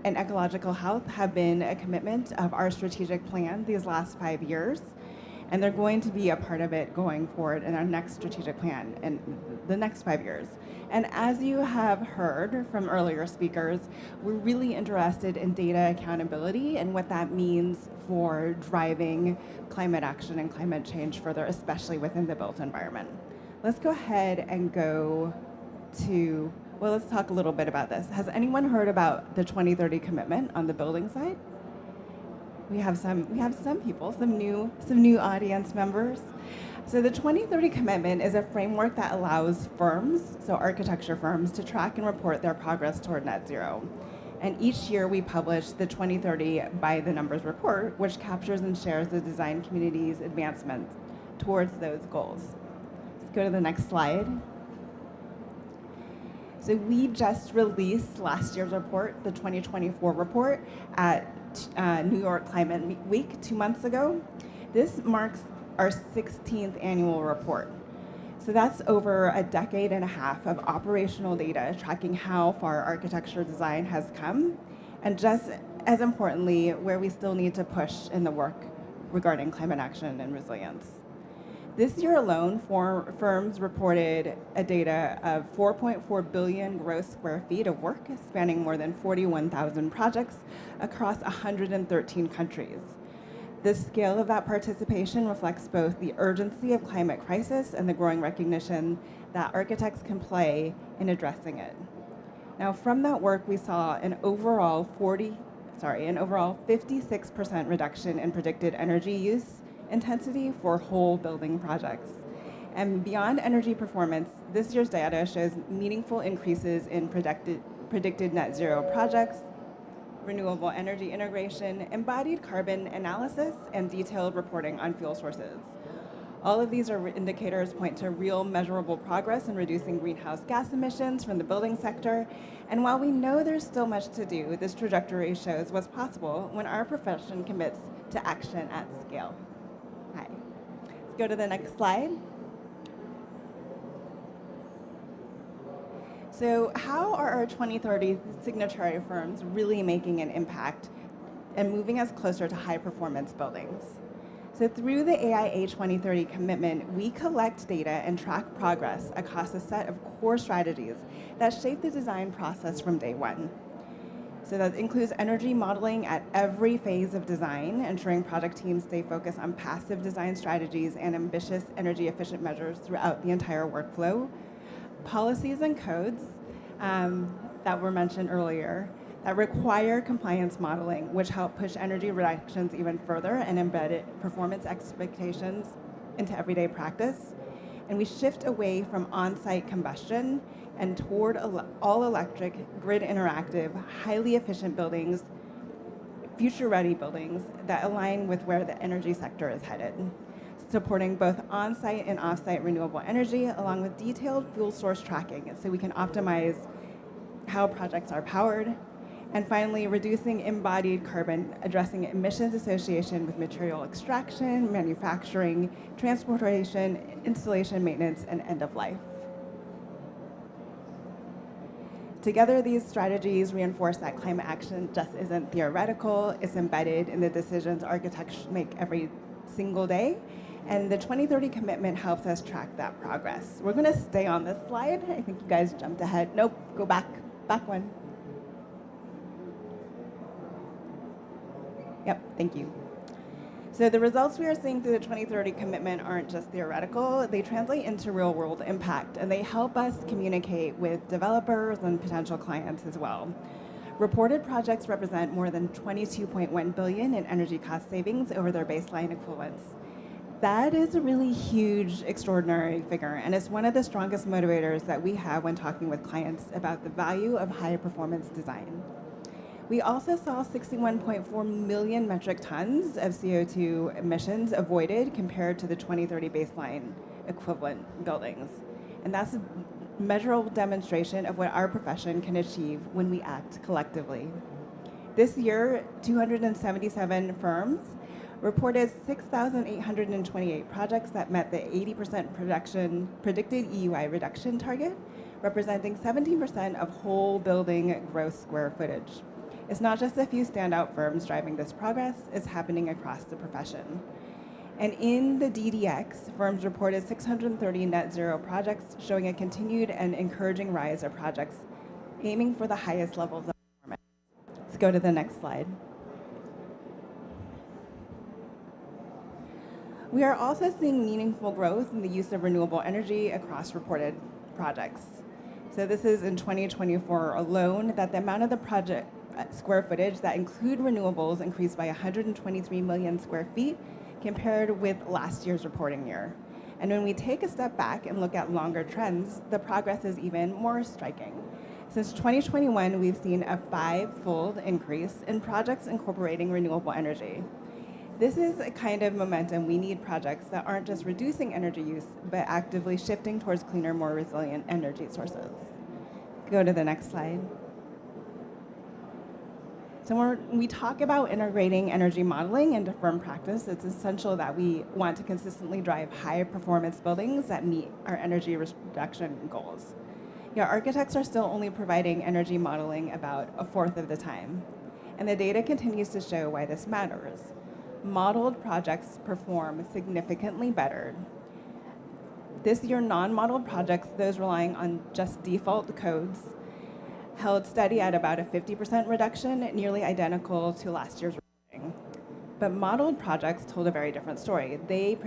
ecological health have been a commitment of our strategic plan these last 5 years, and they're going to be a part of it going forward in our next strategic plan in the next 5 years. And as you have heard from earlier speakers, we're really interested in data accountability and what that means for driving climate action and climate change further, especially within the built environment. Let's go ahead and go to, well, let's talk a little bit about this. Has anyone heard about the 2030 commitment on the building side? We have some people, some new audience members. So the 2030 commitment is a framework that allows firms, so architecture firms, to track and report their progress toward net zero. And each year we publish the 2030 by the numbers report, which captures and shares the design community's advancements towards those goals. Let's go to the next slide. So we just released last year's report, the 2024 report, at New York Climate Week 2 months ago. This marks our 16th annual report. So that's over a decade and a half of operational data tracking how far architecture design has come, and just as importantly, where we still need to push in the work regarding climate action and resilience. This year alone, firms reported a data of 4.4 billion gross square feet of work spanning more than 41,000 projects across 113 countries. The scale of that participation reflects both the urgency of climate crisis and the growing recognition that architects can play in addressing it. Now, from that work, we saw an overall 56% reduction in predicted energy use intensity for whole building projects. And beyond energy performance, this year's data shows meaningful increases in predicted net zero projects, renewable energy integration, embodied carbon analysis, and detailed reporting on fuel sources. All of these indicators point to real measurable progress in reducing greenhouse gas emissions from the building sector. And while we know there's still much to do, this trajectory shows what's possible when our profession commits to action at scale. Hi. Let's go to the next slide. So how are our 2030 signatory firms really making an impact and moving us closer to high-performance buildings? So through the AIA 2030 commitment, we collect data and track progress across a set of core strategies that shape the design process from day one. So that includes energy modeling at every phase of design, ensuring project teams stay focused on passive design strategies and ambitious energy-efficient measures throughout the entire workflow. Policies and codes that were mentioned earlier that require compliance modeling, which help push energy reductions even further and embed performance expectations into everyday practice. And we shift away from on-site combustion and toward all-electric, grid-interactive, highly efficient buildings, future-ready buildings that align with where the energy sector is headed. supporting both on-site and off-site renewable energy, along with detailed fuel source tracking, so we can optimize how projects are powered. And finally, reducing embodied carbon, addressing emissions associated with material extraction, manufacturing, transportation, installation, maintenance, and end of life. Together, these strategies reinforce that climate action just isn't theoretical, it's embedded in the decisions architects make every single day. And the 2030 commitment helps us track that progress. We're gonna stay on this slide. I think you guys jumped ahead. Nope, go back one. Yep, thank you. So the results we are seeing through the 2030 commitment aren't just theoretical, they translate into real world impact, and they help us communicate with developers and potential clients as well. Reported projects represent more than 22.1 billion in energy cost savings over their baseline equivalents. That is a really huge, extraordinary figure, and it's one of the strongest motivators that we have when talking with clients about the value of high performance design. We also saw 61.4 million metric tons of CO2 emissions avoided compared to the 2030 baseline equivalent buildings. And that's a measurable demonstration of what our profession can achieve when we act collectively. This year, 277 firms reported 6,828 projects that met the 80% predicted EUI reduction target, representing 17% of whole building gross square footage. It's not just a few standout firms driving this progress, it's happening across the profession. And in the DDX, firms reported 630 net zero projects, showing a continued and encouraging rise of projects aiming for the highest levels of performance. Let's go to the next slide. We are also seeing meaningful growth in the use of renewable energy across reported projects. So this is in 2024 alone, that the amount of the project square footage that include renewables increased by 123 million square feet compared with last year's reporting year. And when we take a step back and look at longer trends, the progress is even more striking. Since 2021, we've seen a 5-fold increase in projects incorporating renewable energy. This is a kind of momentum we need projects that aren't just reducing energy use, but actively shifting towards cleaner, more resilient energy sources. Go to the next slide. So when we talk about integrating energy modeling into firm practice, it's essential that we want to consistently drive high performance buildings that meet our energy reduction goals. Yeah, architects are still only providing energy modeling about a fourth of the time. And the data continues to show why this matters. Modeled projects perform significantly better. This year, non-modeled projects, those relying on just default codes, held steady at about a 50% reduction, nearly identical to last year's reporting. But modeled projects told a very different story. They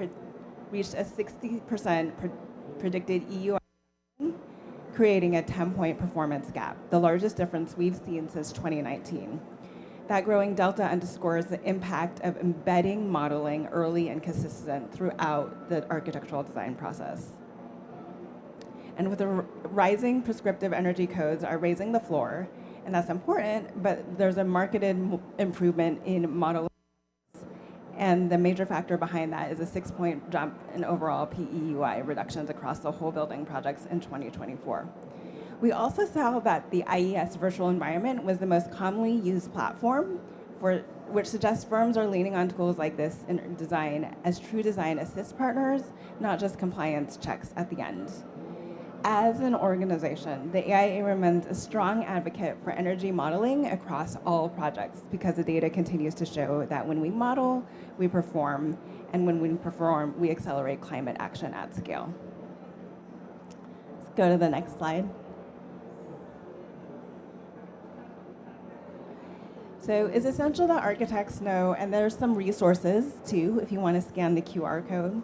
reached a 60% predicted EUI, creating a 10-point performance gap, the largest difference we've seen since 2019. That growing delta underscores the impact of embedding modeling early and consistent throughout the architectural design process. And with the rising prescriptive energy codes are raising the floor, and that's important, but there's a marketed improvement in modeling. And the major factor behind that is a 6-point jump in overall PEUI reductions across the whole building projects in 2024. We also saw that the IES virtual environment was the most commonly used platform, which suggests firms are leaning on tools like this in design as true design assist partners, not just compliance checks at the end. As an organization, the AIA remains a strong advocate for energy modeling across all projects because the data continues to show that when we model, we perform, and when we perform, we accelerate climate action at scale. Let's go to the next slide. So it's essential that architects know, and there's some resources too, if you want to scan the QR code,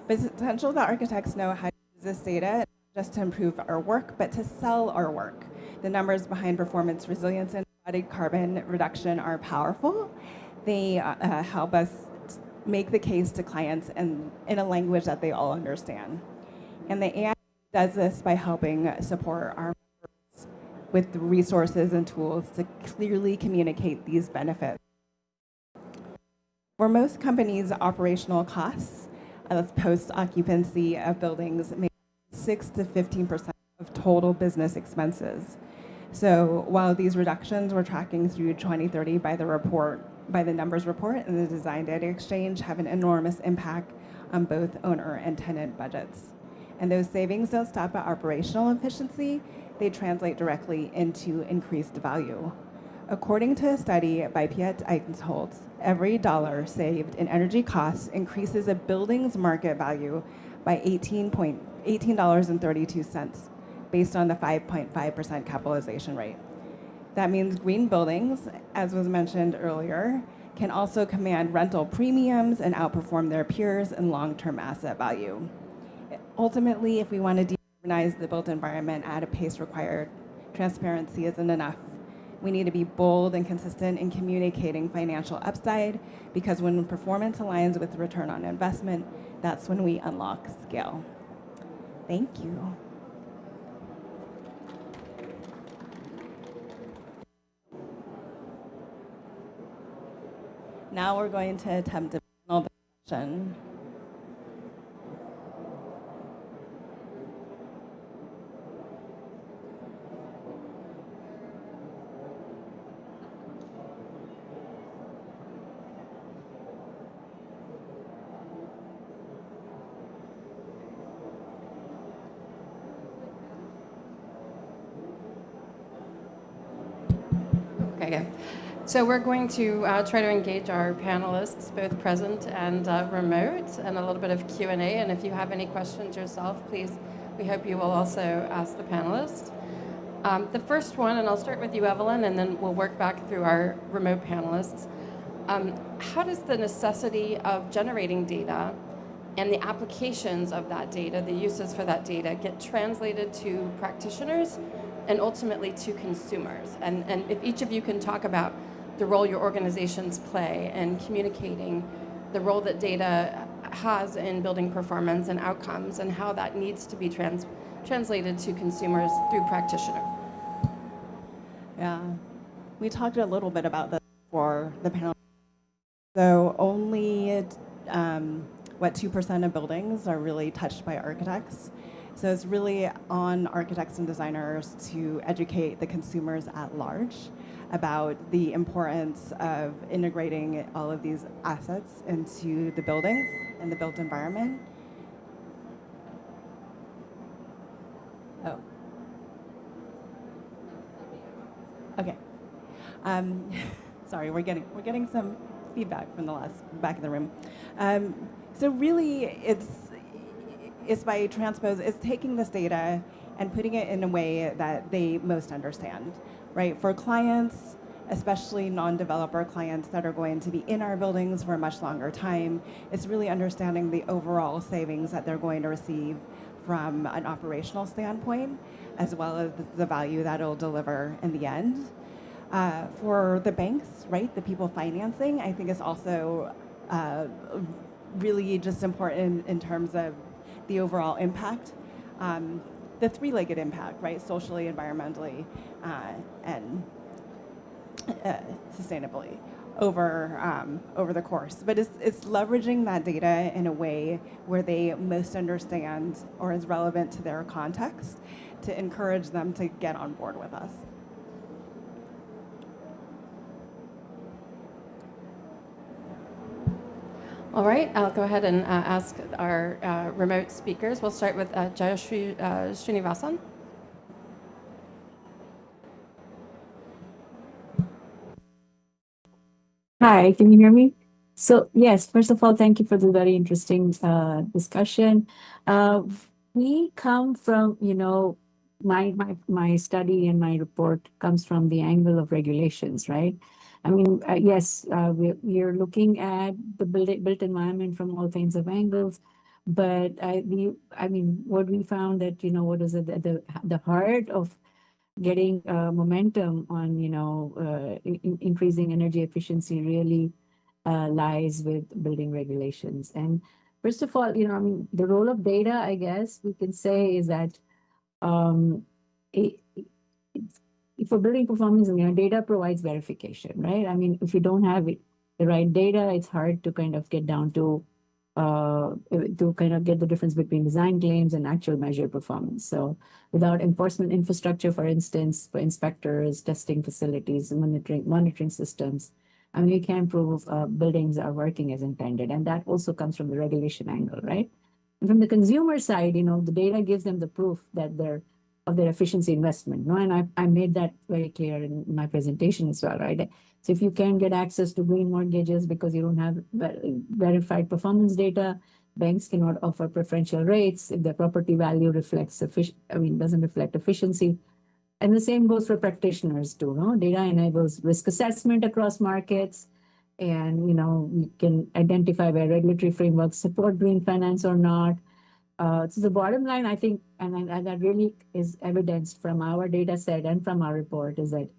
but it's essential that architects know how to use this data just to improve our work, but to sell our work. The numbers behind performance, resilience, and embodied carbon reduction are powerful. They help us make the case to clients in a language that they all understand. And the AI does this by helping support our members with the resources and tools to clearly communicate these benefits. For most companies, operational costs That's post-occupancy of buildings, make 6 to 15% of total business expenses. So while these reductions we're tracking through 2030 by the numbers report and the design data exchange have an enormous impact on both owner and tenant budgets. And those savings don't stop at operational efficiency, they translate directly into increased value. According to a study by Piet Eichholz, every dollar saved in energy costs increases a building's market value by $18.32 based on the 5.5% capitalization rate. That means green buildings, as was mentioned earlier, can also command rental premiums and outperform their peers in long-term asset value. Ultimately, if we want to decarbonize the built environment at a pace required, transparency isn't enough. We need to be bold and consistent in communicating financial upside, because when performance aligns with return on investment, that's when we unlock scale. Thank you. Now we're going to attempt a panel discussion. Okay, good. So we're going to try to engage our panelists, both present and remote, and a little bit of Q&A. And if you have any questions yourself, please, we hope you will also ask the panelists. The first one, and I'll start with you, Evelyn, and then we'll work back through our remote panelists. How does the necessity of generating data and the applications of that data, the uses for that data, get translated to practitioners and ultimately to consumers? And if each of you can talk about the role your organizations play in communicating the role that data has in building performance and outcomes, and how that needs to be translated to consumers through practitioners. Yeah, we talked a little bit about this for the panel. So only 2% of buildings are really touched by architects. So it's really on architects and designers to educate the consumers at large about the importance of integrating all of these assets into the buildings and the built environment. Oh. Okay. Sorry, we're getting some feedback from the back of the room. So really, it's by transpose. It's taking this data and putting it in a way that they most understand, right? For clients, especially non-developer clients that are going to be in our buildings for a much longer time, it's really understanding the overall savings that they're going to receive from an operational standpoint, as well as the value that it'll deliver in the end. For the banks, right, the people financing, I think it's also really just important in terms of the overall impact, the three-legged impact, right, socially, environmentally, and sustainably over the course. But it's leveraging that data in a way where they most understand or is relevant to their context to encourage them to get on board with us. All right, I'll go ahead and ask our remote speakers. We'll start with Jayashree Srinivasan. Hi, can you hear me? So yes, first of all, thank you for the very interesting discussion. We come from, my study and my report comes from the angle of regulations, right? I mean, yes, we're looking at the built environment from all kinds of angles, but what we found that, what is it, the heart of getting momentum on, increasing energy efficiency really lies with building regulations. And first of all, the role of data, I guess we can say, is that for building performance, data provides verification, right? I mean, if you don't have the right data, it's hard to kind of get down to to kind of get the difference between design claims and actual measured performance. So without enforcement infrastructure, for instance, for inspectors, testing facilities, monitoring systems, I mean, you can't prove buildings are working as intended. And that also comes from the regulation angle, right? And from the consumer side, the data gives them the proof that of their efficiency investment. No, and I made that very clear in my presentation as well, right? So if you can't get access to green mortgages because you don't have verified performance data, banks cannot offer preferential rates if the property value doesn't reflect efficiency. And the same goes for practitioners too, no? Data enables risk assessment across markets, and you can identify where regulatory frameworks support green finance or not. So the bottom line, I think, and that really is evidenced from our data set and from our report, is that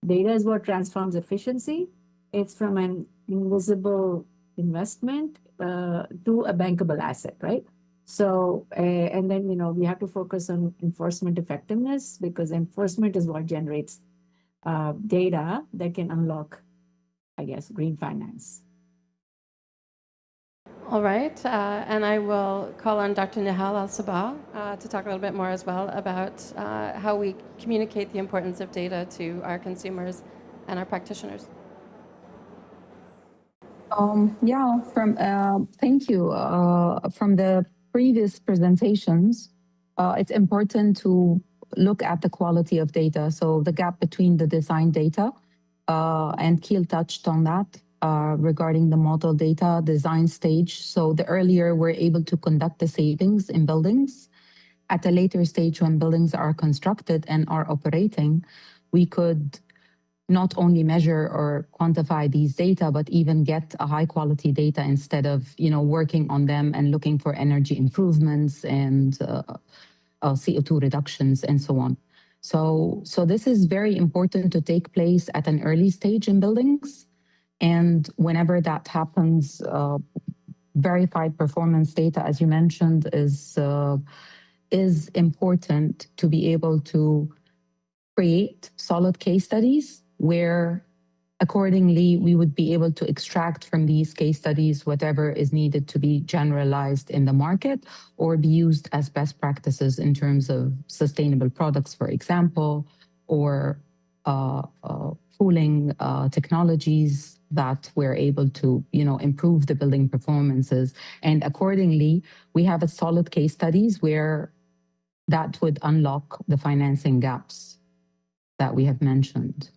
data is what transforms efficiency. It's from an invisible investment to a bankable asset, right? So, and then, we have to focus on enforcement effectiveness, because enforcement is what generates data that can unlock, I guess, green finance. All right, and I will call on Dr. Nihal Al-Sabah to talk a little bit more as well about how we communicate the importance of data to our consumers and our practitioners. Thank you. From the previous presentations, it's important to look at the quality of data. So the gap between the design data, and Keel touched on that, regarding the model data design stage. So the earlier we're able to conduct the savings in buildings, at a later stage when buildings are constructed and are operating, we could not only measure or quantify these data, but even get a high quality data instead of, working on them and looking for energy improvements and CO2 reductions and so on. So this is very important to take place at an early stage in buildings. And whenever that happens, verified performance data, as you mentioned, is important to be able to create solid case studies where accordingly we would be able to extract from these case studies whatever is needed to be generalized in the market or be used as best practices in terms of sustainable products, for example, or cooling technologies that we're able to, improve the building performances. And accordingly, we have a solid case studies where that would unlock the financing gaps that we have mentioned.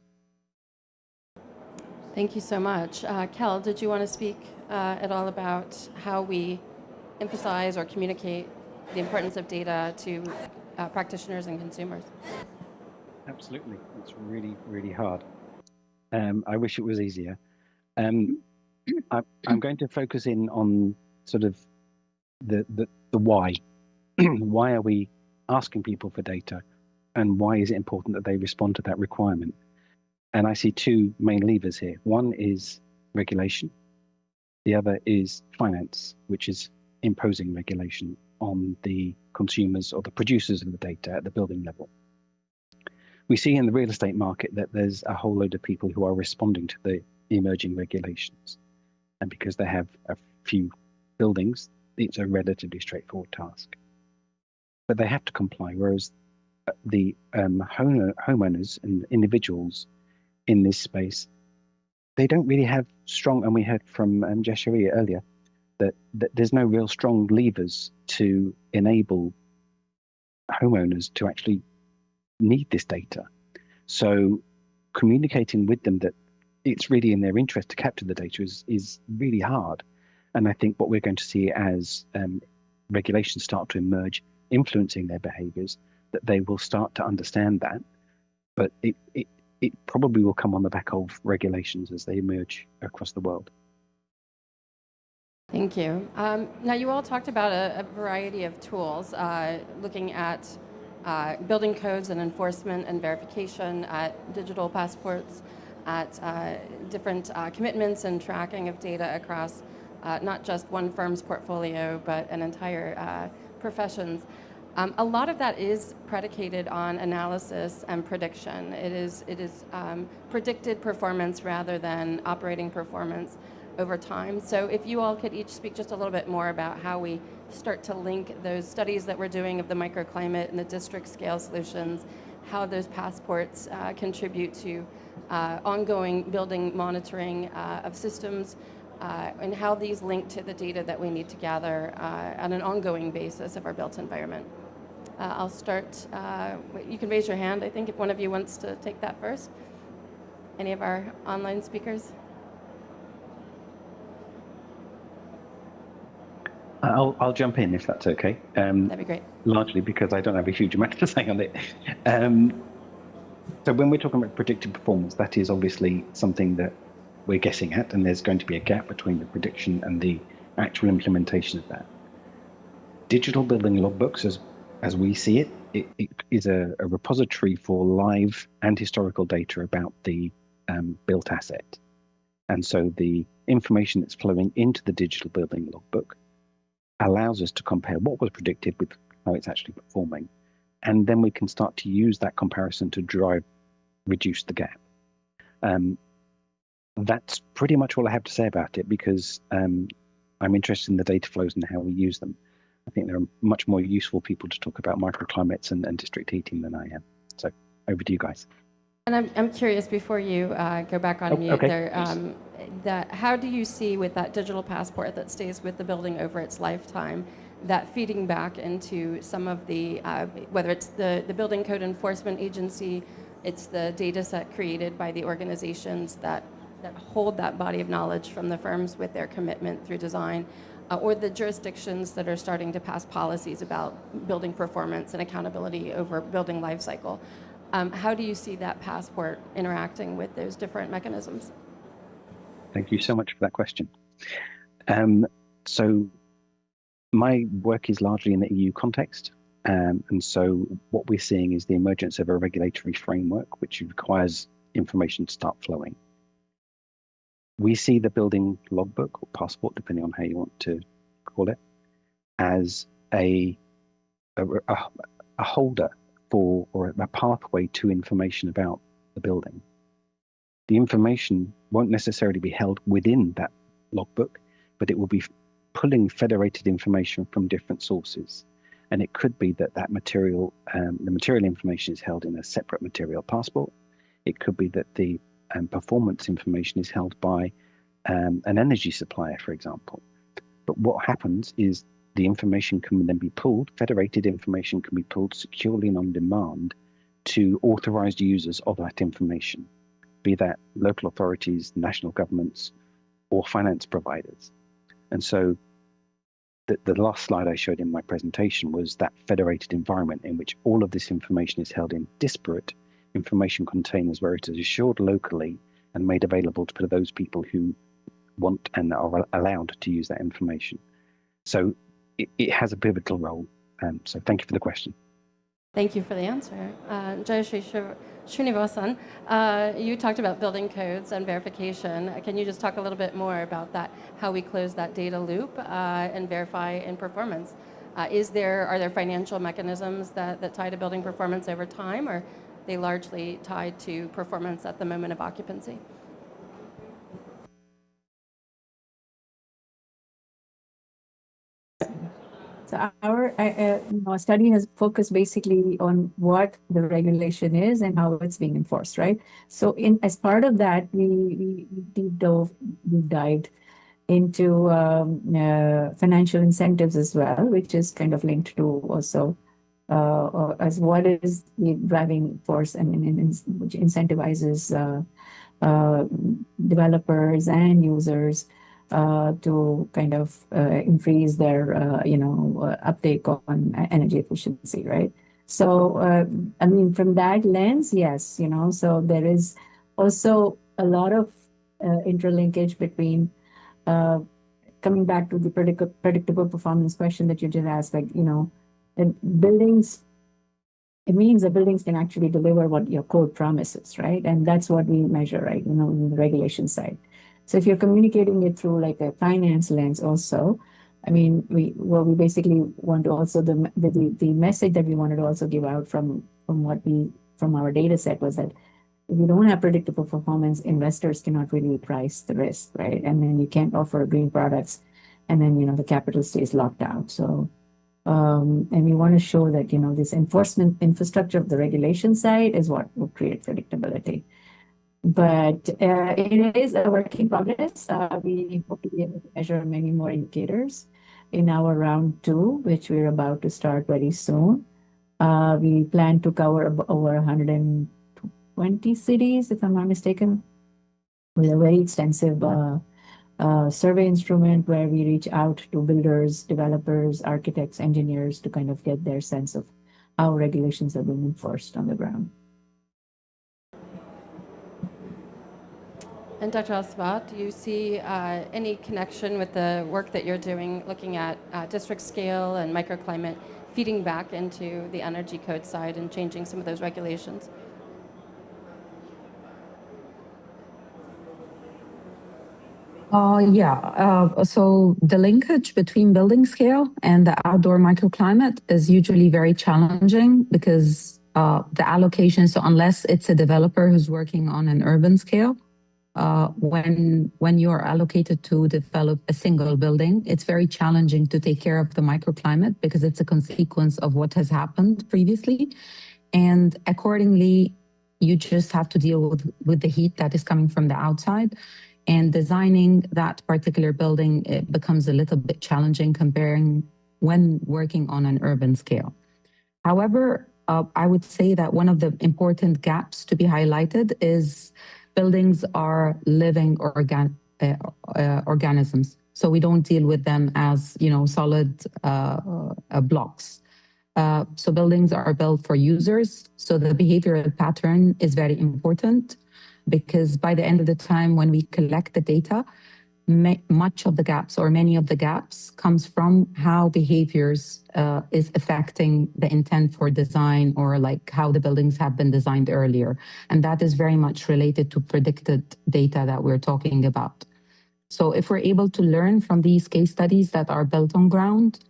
Thank you so much. Kel, did you want to speak at all about how we emphasize or communicate the importance of data to practitioners and consumers? Absolutely. It's really, really hard. I wish it was easier. I'm going to focus in on sort of the why. Why are we asking people for data, and why is it important that they respond to that requirement? And I see two main levers here. One is regulation. The other is finance, which is imposing regulation on the consumers or the producers of the data at the building level. We see in the real estate market that there's a whole load of people who are responding to the emerging regulations. And because they have a few buildings, it's a relatively straightforward task. But they have to comply, whereas the homeowners and individuals in this space, they don't really have strong, and we heard from Jeshari earlier, that there's no real strong levers to enable homeowners to actually need this data. So communicating with them that it's really in their interest to capture the data is really hard. And I think what we're going to see as regulations start to emerge, influencing their behaviors, that they will start to understand that. But it probably will come on the back of regulations as they emerge across the world. Thank you. Now, you all talked about a variety of tools, looking at building codes and enforcement and verification, at digital passports, at different commitments and tracking of data across not just one firm's portfolio, but an entire professions. A lot of that is predicated on analysis and prediction. It is predicted performance rather than operating performance. over time. So if you all could each speak just a little bit more about how we start to link those studies that we're doing of the microclimate and the district scale solutions, how those passports contribute to ongoing building monitoring of systems, and how these link to the data that we need to gather on an ongoing basis of our built environment. I'll start, you can raise your hand, I think, if one of you wants to take that first. Any of our online speakers? I'll jump in if that's okay. That'd be great. Largely because I don't have a huge amount to say on it. So when we're talking about predictive performance, that is obviously something that we're guessing at, and there's going to be a gap between the prediction and the actual implementation of that. Digital building logbooks, as we see it, it is a repository for live and historical data about the built asset. And so the information that's flowing into the digital building logbook allows us to compare what was predicted with how it's actually performing. And then we can start to use that comparison to reduce the gap. That's pretty much all I have to say about it, because I'm interested in the data flows and how we use them. I think there are much more useful people to talk about microclimates and district heating than I am. So over to you guys. And I'm curious, before you go back on mute, okay. there, how do you see with that digital passport that stays with the building over its lifetime, that feeding back into some of the, whether it's the building code enforcement agency, it's the data set created by the organizations that hold that body of knowledge from the firms with their commitment through design, or the jurisdictions that are starting to pass policies about building performance and accountability over building life cycle. How do you see that passport interacting with those different mechanisms? Thank you so much for that question. So my work is largely in the EU context. And so what we're seeing is the emergence of a regulatory framework which requires information to start flowing. We see the building logbook or passport, depending on how you want to call it, as a holder for, or a pathway to information about the building. The information won't necessarily be held within that logbook, but it will be pulling federated information from different sources. And it could be that that material, the material information is held in a separate material passport. It could be that the performance information is held by an energy supplier, for example. But what happens is the information can then be pulled, federated information can be pulled securely and on demand to authorized users of that information, be that local authorities, national governments, or finance providers. And so the last slide I showed in my presentation was that federated environment in which all of this information is held in disparate information containers where it is assured locally and made available to those people who want and are allowed to use that information. So it has a pivotal role. So thank you for the question. Thank you for the answer. Jayashree Srinivasan, you talked about building codes and verification. Can you just talk a little bit more about that, how we close that data loop and verify in performance? Are there financial mechanisms that tie to building performance over time, or are they largely tied to performance at the moment of occupancy? So our study has focused basically on what the regulation is and how it's being enforced, right? So as part of that, we dived into financial incentives as well, which is kind of linked to also as what is the driving force and which incentivizes developers and users to kind of increase their uptake on energy efficiency, right? So I mean, from that lens, yes, so there is also a lot of interlinkage between coming back to the predictable performance question that you just asked, like, buildings, it means that buildings can actually deliver what your code promises, right? And that's what we measure, right, in the regulation side. So if you're communicating it through like a finance lens also, I mean, we basically want to also, the message that we wanted to also give out from our data set was that If you don't have predictable performance, investors cannot really price the risk, right? And then you can't offer green products, and then the capital stays locked out. So, and we want to show that this enforcement infrastructure of the regulation side is what will create predictability. But it is a work in progress. We hope to be able to measure many more indicators in our round 2, which we're about to start very soon. We plan to cover over 120 cities, if I'm not mistaken, with a very extensive survey instrument where we reach out to builders, developers, architects, engineers to kind of get their sense of how regulations are being enforced on the ground. And Dr. Al-Sabah, do you see any connection with the work that you're doing, looking at district scale and microclimate, feeding back into the energy code side and changing some of those regulations? So the linkage between building scale and the outdoor microclimate is usually very challenging because the allocation, so unless it's a developer who's working on an urban scale, when you're allocated to develop a single building, it's very challenging to take care of the microclimate because it's a consequence of what has happened previously. And accordingly, you just have to deal with the heat that is coming from the outside. And designing that particular building, it becomes a little bit challenging comparing when working on an urban scale. However, I would say that one of the important gaps to be highlighted is buildings are living organisms. So we don't deal with them as, solid blocks. So buildings are built for users. So the behavioral pattern is very important because by the end of the time, when we collect the data, much of the gaps or many of the gaps comes from how behaviors is affecting the intent for design or like how the buildings have been designed earlier. And that is very much related to predicted data that we're talking about. So if we're able to learn from these case studies that are built on ground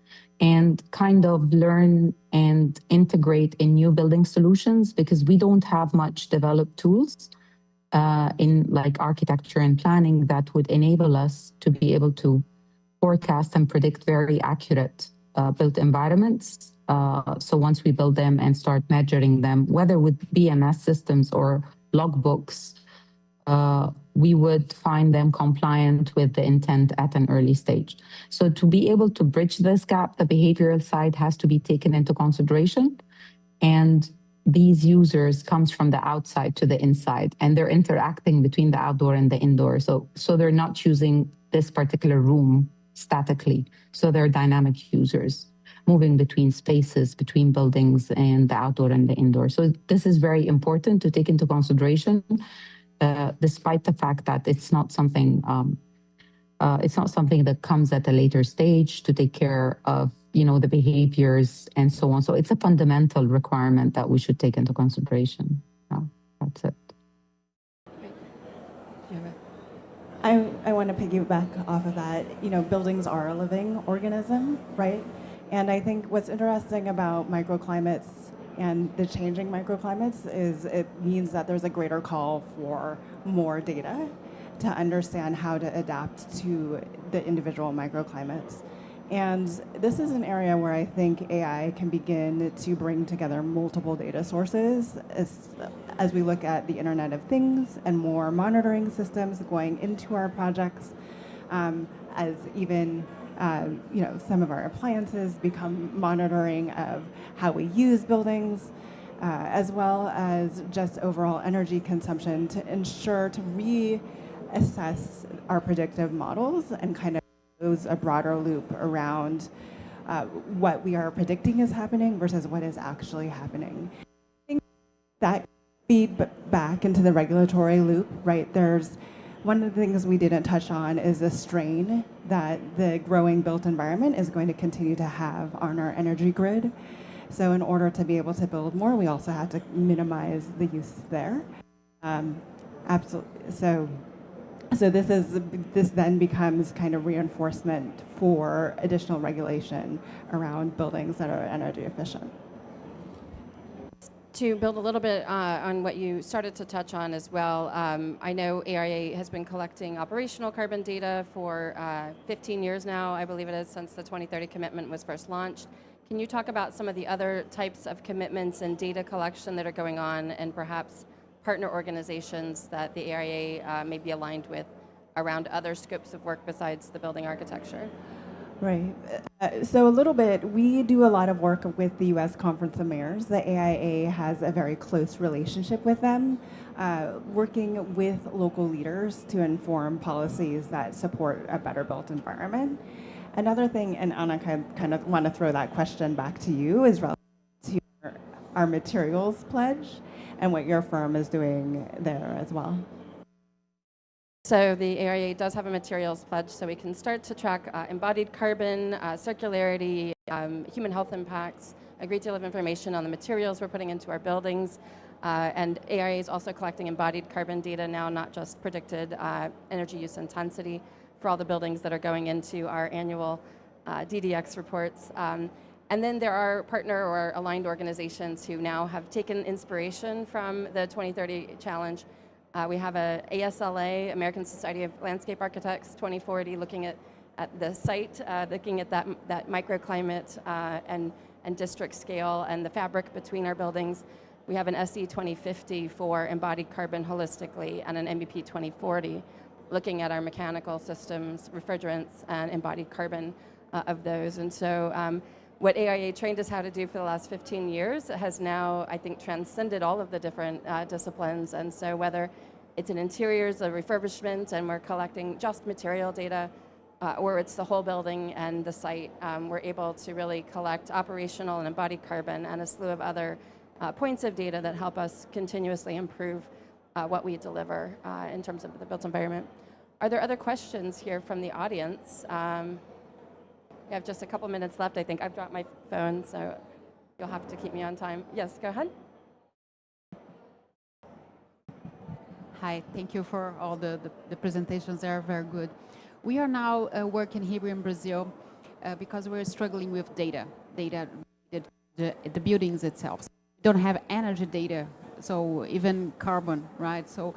and kind of learn and integrate in new building solutions, because we don't have much developed tools in like architecture and planning that would enable us to be able to forecast and predict very accurate built environments. So once we build them and start measuring them, whether with BMS systems or logbooks, we would find them compliant with the intent at an early stage. So to be able to bridge this gap, the behavioral side has to be taken into consideration. And these users comes from the outside to the inside, and they're interacting between the outdoor and the indoor. So they're not choosing this particular room statically. So they're dynamic users moving between spaces, between buildings and the outdoor and the indoor. So this is very important to take into consideration, despite the fact that it's not something that comes at a later stage to take care of the behaviors and so on. So it's a fundamental requirement that we should take into consideration. That's it. I want to piggyback off of that. Buildings are a living organism, right? And I think what's interesting about microclimates and the changing microclimates is it means that there's a greater call for more data to understand how to adapt to the individual microclimates. And this is an area where I think AI can begin to bring together multiple data sources as we look at the Internet of Things and more monitoring systems going into our projects, as even some of our appliances become monitoring of how we use buildings, as well as just overall energy consumption to ensure to reassess our predictive models and kind of close a broader loop around what we are predicting is happening versus what is actually happening. I think that feed back into the regulatory loop, right? There's one of the things we didn't touch on is the strain that the growing built environment is going to continue to have on our energy grid. So in order to be able to build more, we also have to minimize the use there. Absolutely. So this then becomes kind of reinforcement for additional regulation around buildings that are energy efficient. to build a little bit on what you started to touch on as well, I know AREA has been collecting operational carbon data for 15 years now, I believe it is, since the 2030 commitment was first launched. Can you talk about some of the other types of commitments and data collection that are going on, and perhaps partner organizations that the AREA may be aligned with around other scopes of work besides the building architecture? Right. So a little bit, we do a lot of work with the U.S. Conference of Mayors. The AIA has a very close relationship with them, working with local leaders to inform policies that support a better built environment. Another thing, and Anna, kind of want to throw that question back to you, is relative to our materials pledge and what your firm is doing there as well. So the AREA does have a materials pledge, so we can start to track embodied carbon, circularity, human health impacts, a great deal of information on the materials we're putting into our buildings. And AREA is also collecting embodied carbon data now, not just predicted energy use intensity for all the buildings that are going into our annual DDX reports. And then there are partner or aligned organizations who now have taken inspiration from the 2030 challenge. We have a ASLA, American Society of Landscape Architects 2040, looking at the site, looking at that microclimate and district scale and the fabric between our buildings. We have an SE 2050 for embodied carbon holistically, and an MEP 2040, looking at our mechanical systems, refrigerants, and embodied carbon of those. And so what AIA trained us how to do for the last 15 years has now, I think, transcended all of the different disciplines. And so whether it's in interiors, a refurbishment, and we're collecting just material data, or it's the whole building and the site, we're able to really collect operational and embodied carbon and a slew of other points of data that help us continuously improve what we deliver in terms of the built environment. Are there other questions here from the audience? We have just a couple minutes left, I think. I've dropped my phone, so you'll have to keep me on time. Yes, go ahead. Hi, thank you for all the presentations. They are very good. We are now working here in Brazil because we're struggling with data the buildings itself. We don't have energy data, so even carbon, right? So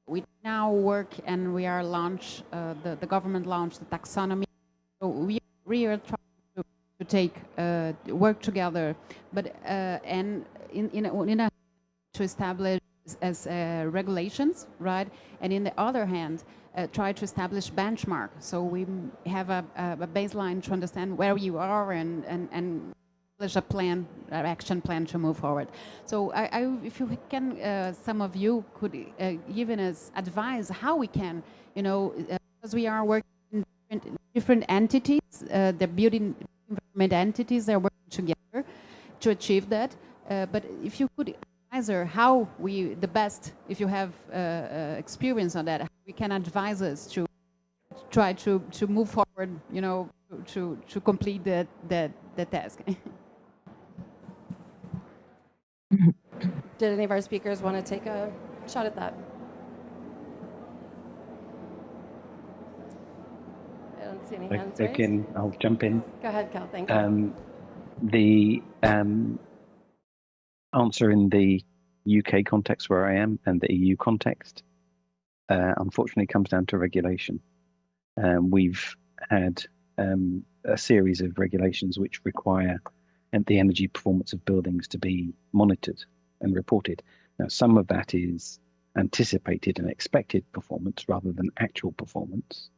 we now work, and we are the government launched the taxonomy. So we are trying to take work together, but and to establish as regulations, right? And in the other hand, try to establish benchmark. So we have a baseline to understand where you are and establish a plan, an action plan to move forward. So if you can, some of you could give us advice how we can, because we are working in different entities, the building environment entities are working together to achieve that. But if you could advise how the best, if you have experience on that, how we can advise us to try to move forward, to complete the task. Did any of our speakers want to take a shot at that? I don't see any hands raised. Again, I'll jump in. Go ahead, Cal. Thank you. The answer in the UK context where I am and the EU context, unfortunately, comes down to regulation. We've had a series of regulations which require the energy performance of buildings to be monitored and reported. Now, some of that is anticipated and expected performance rather than actual performance,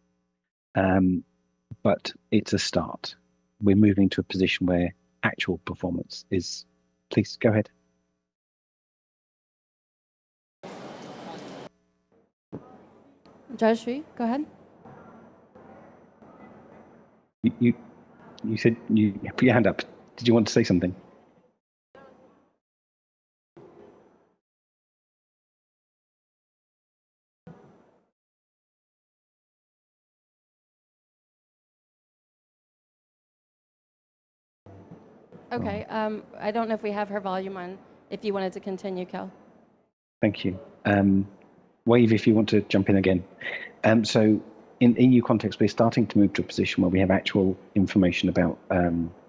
but it's a start. We're moving to a position where actual performance is. Please go ahead. Jayashree, go ahead. You said you put your hand up. Did you want to say something? Okay. I don't know if we have her volume on. If you wanted to continue, Cal. Thank you. Wave if you want to jump in again. So in EU context, we're starting to move to a position where we have actual information about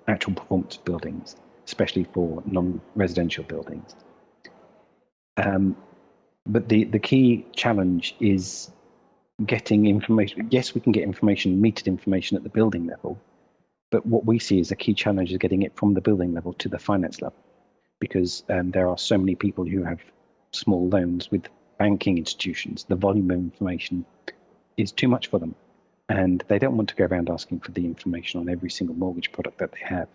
actual performance of buildings, especially for non-residential buildings. But the key challenge is getting information. Yes, we can get information, metered information at the building level, but what we see as a key challenge is getting it from the building level to the finance level, because there are so many people who have small loans with banking institutions. The volume of information is too much for them, and they don't want to go around asking for the information on every single mortgage product that they have.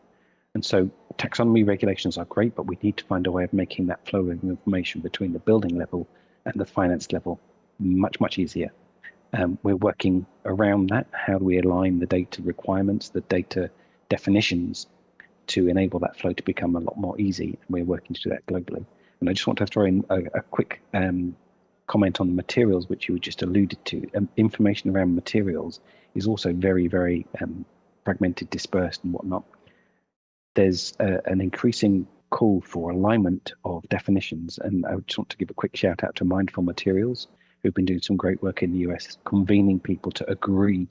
And so taxonomy regulations are great, but we need to find a way of making that flow of information between the building level and the finance level much, much easier. We're working around that. How do we align the data requirements, the data definitions, to enable that flow to become a lot more easy? And we're working to do that globally. And I just want to throw in a quick comment on the materials, which you just alluded to. Information around materials is also very, very fragmented, dispersed, and whatnot. There's an increasing call for alignment of definitions, and I just want to give a quick shout out to Mindful Materials, who've been doing some great work in the US, convening people to agree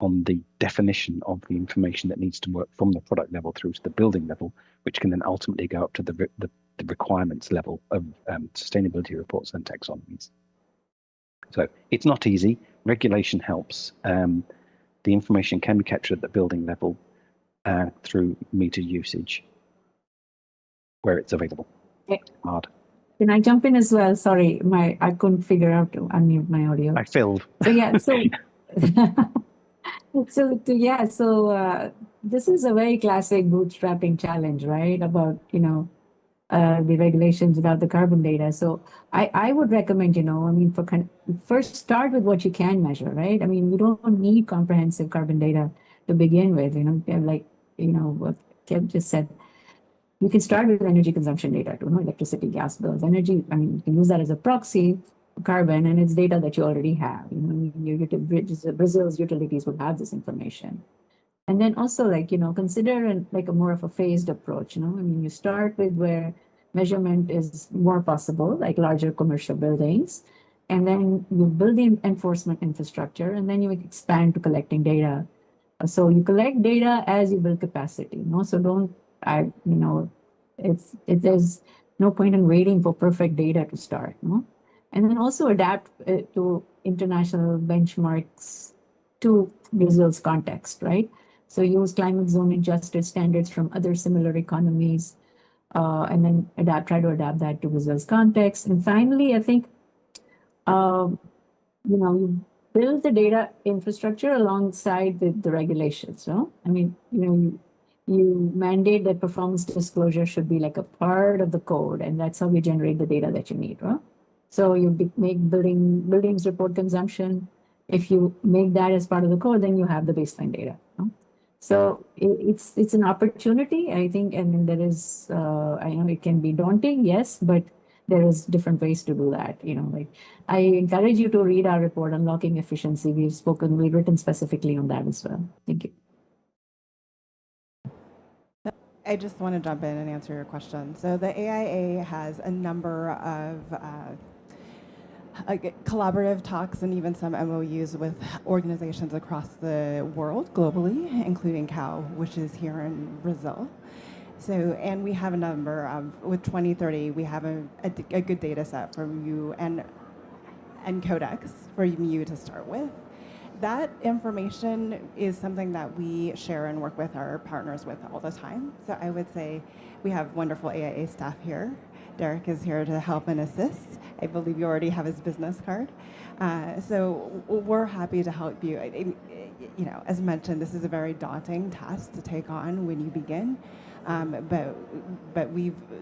on the definition of the information that needs to work from the product level through to the building level, which can then ultimately go up to the requirements level of sustainability reports and taxonomies. So it's not easy. Regulation helps. The information can be captured at the building level through meter usage where it's available. Okay. Hard. Can I jump in as well? Sorry, I couldn't figure out to unmute my audio. I filled. So yeah, so this is a very classic bootstrapping challenge, right? About the regulations without the carbon data. So I would recommend, first start with what you can measure, right? I mean, you don't need comprehensive carbon data to begin with, what Kev just said. You can start with energy consumption data, electricity, gas bills, energy. I mean, you can use that as a proxy for carbon, and it's data that you already have. Brazil's utilities would have this information. And then also, consider a more of a phased approach. You start with where measurement is more possible, like larger commercial buildings, and then you build the enforcement infrastructure, and then you expand to collecting data. So you collect data as you build capacity. So there's no point in waiting for perfect data to start. And then also adapt to international benchmarks to Brazil's context, right? So use climate zone adjusted standards from other similar economies, and then try to adapt that to Brazil's context. And finally, I think, you build the data infrastructure alongside the regulations. I mean, you mandate that performance disclosure should be like a part of the code, and that's how you generate the data that you need, right? So you make buildings report consumption. If you make that as part of the code, then you have the baseline data. So it's an opportunity, I think, and there is, I know it can be daunting, yes, but there is different ways to do that. I encourage you to read our report, Unlocking Efficiency. We've written specifically on that as well. Thank you. I just want to jump in and answer your question. So the AIA has a number of collaborative talks and even some MOUs with organizations across the world globally, including CAO, which is here in Brazil. So, and we have a number of, with 2030, we have a good data set from you and Codex for you to start with. That information is something that we share and work with our partners with all the time. So I would say we have wonderful AIA staff here. Derek is here to help and assist. I believe you already have his business card. So we're happy to help you. As mentioned, this is a very daunting task to take on when you begin. But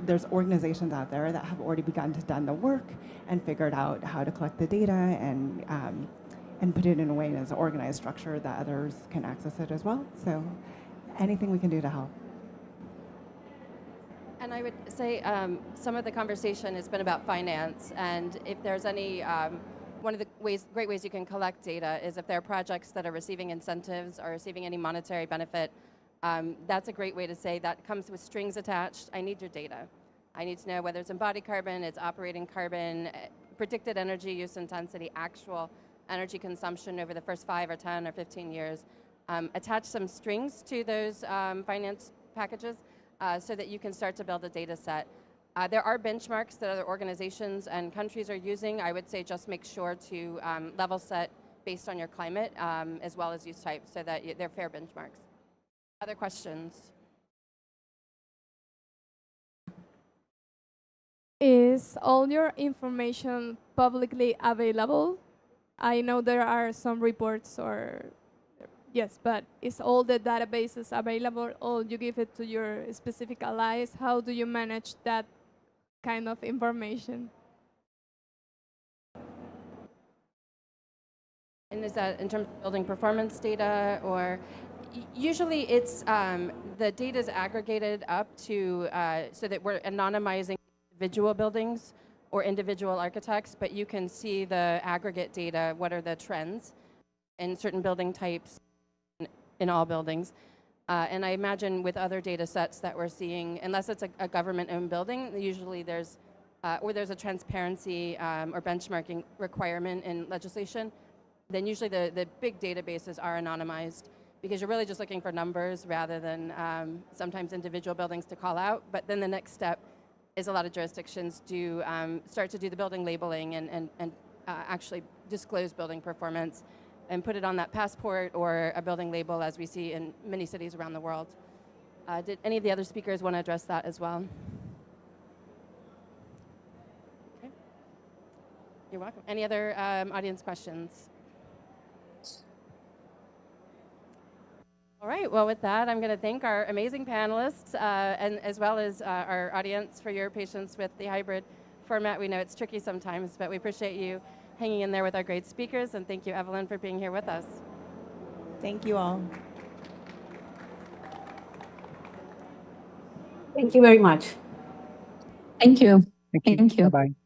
there's organizations out there that have already begun to done the work and figured out how to collect the data and put it in a way as an organized structure that others can access it as well. So anything we can do to help. And I would say some of the conversation has been about finance, and if there's any, one of the great ways you can collect data is if there are projects that are receiving incentives or receiving any monetary benefit, that's a great way to say that comes with strings attached. I need your data. I need to know whether it's embodied carbon, it's operating carbon, predicted energy use intensity, actual energy consumption over the first 5 or 10 or 15 years. Attach some strings to those finance packages so that you can start to build a data set. There are benchmarks that other organizations and countries are using. I would say just make sure to level set based on your climate as well as use type so that they're fair benchmarks. Other questions? Is all your information publicly available? I know there are some reports or yes, but is all the databases available or you give it to your specific allies? How do you manage that kind of information? And is that in terms of building performance data, or usually it's the data is aggregated up to so that we're anonymizing individual buildings or individual architects, but you can see the aggregate data. What are the trends in certain building types in all buildings? And I imagine with other data sets that we're seeing, unless it's a government-owned building, usually there's or there's a transparency or benchmarking requirement in legislation, then usually the big databases are anonymized because you're really just looking for numbers rather than sometimes individual buildings to call out. But then the next step is a lot of jurisdictions do start to do the building labeling and actually disclose building performance and put it on that passport or a building label, as we see in many cities around the world. Did any of the other speakers want to address that as well? Okay. You're welcome. Any other audience questions? All right, well, with that, I'm going to thank our amazing panelists and as well as our audience for your patience with the hybrid format. We know it's tricky sometimes, but we appreciate you hanging in there with our great speakers, and thank you, Evelyn, for being here with us. Thank you all. Thank you very much. Thank you. Thank you. Thank you. Bye-bye.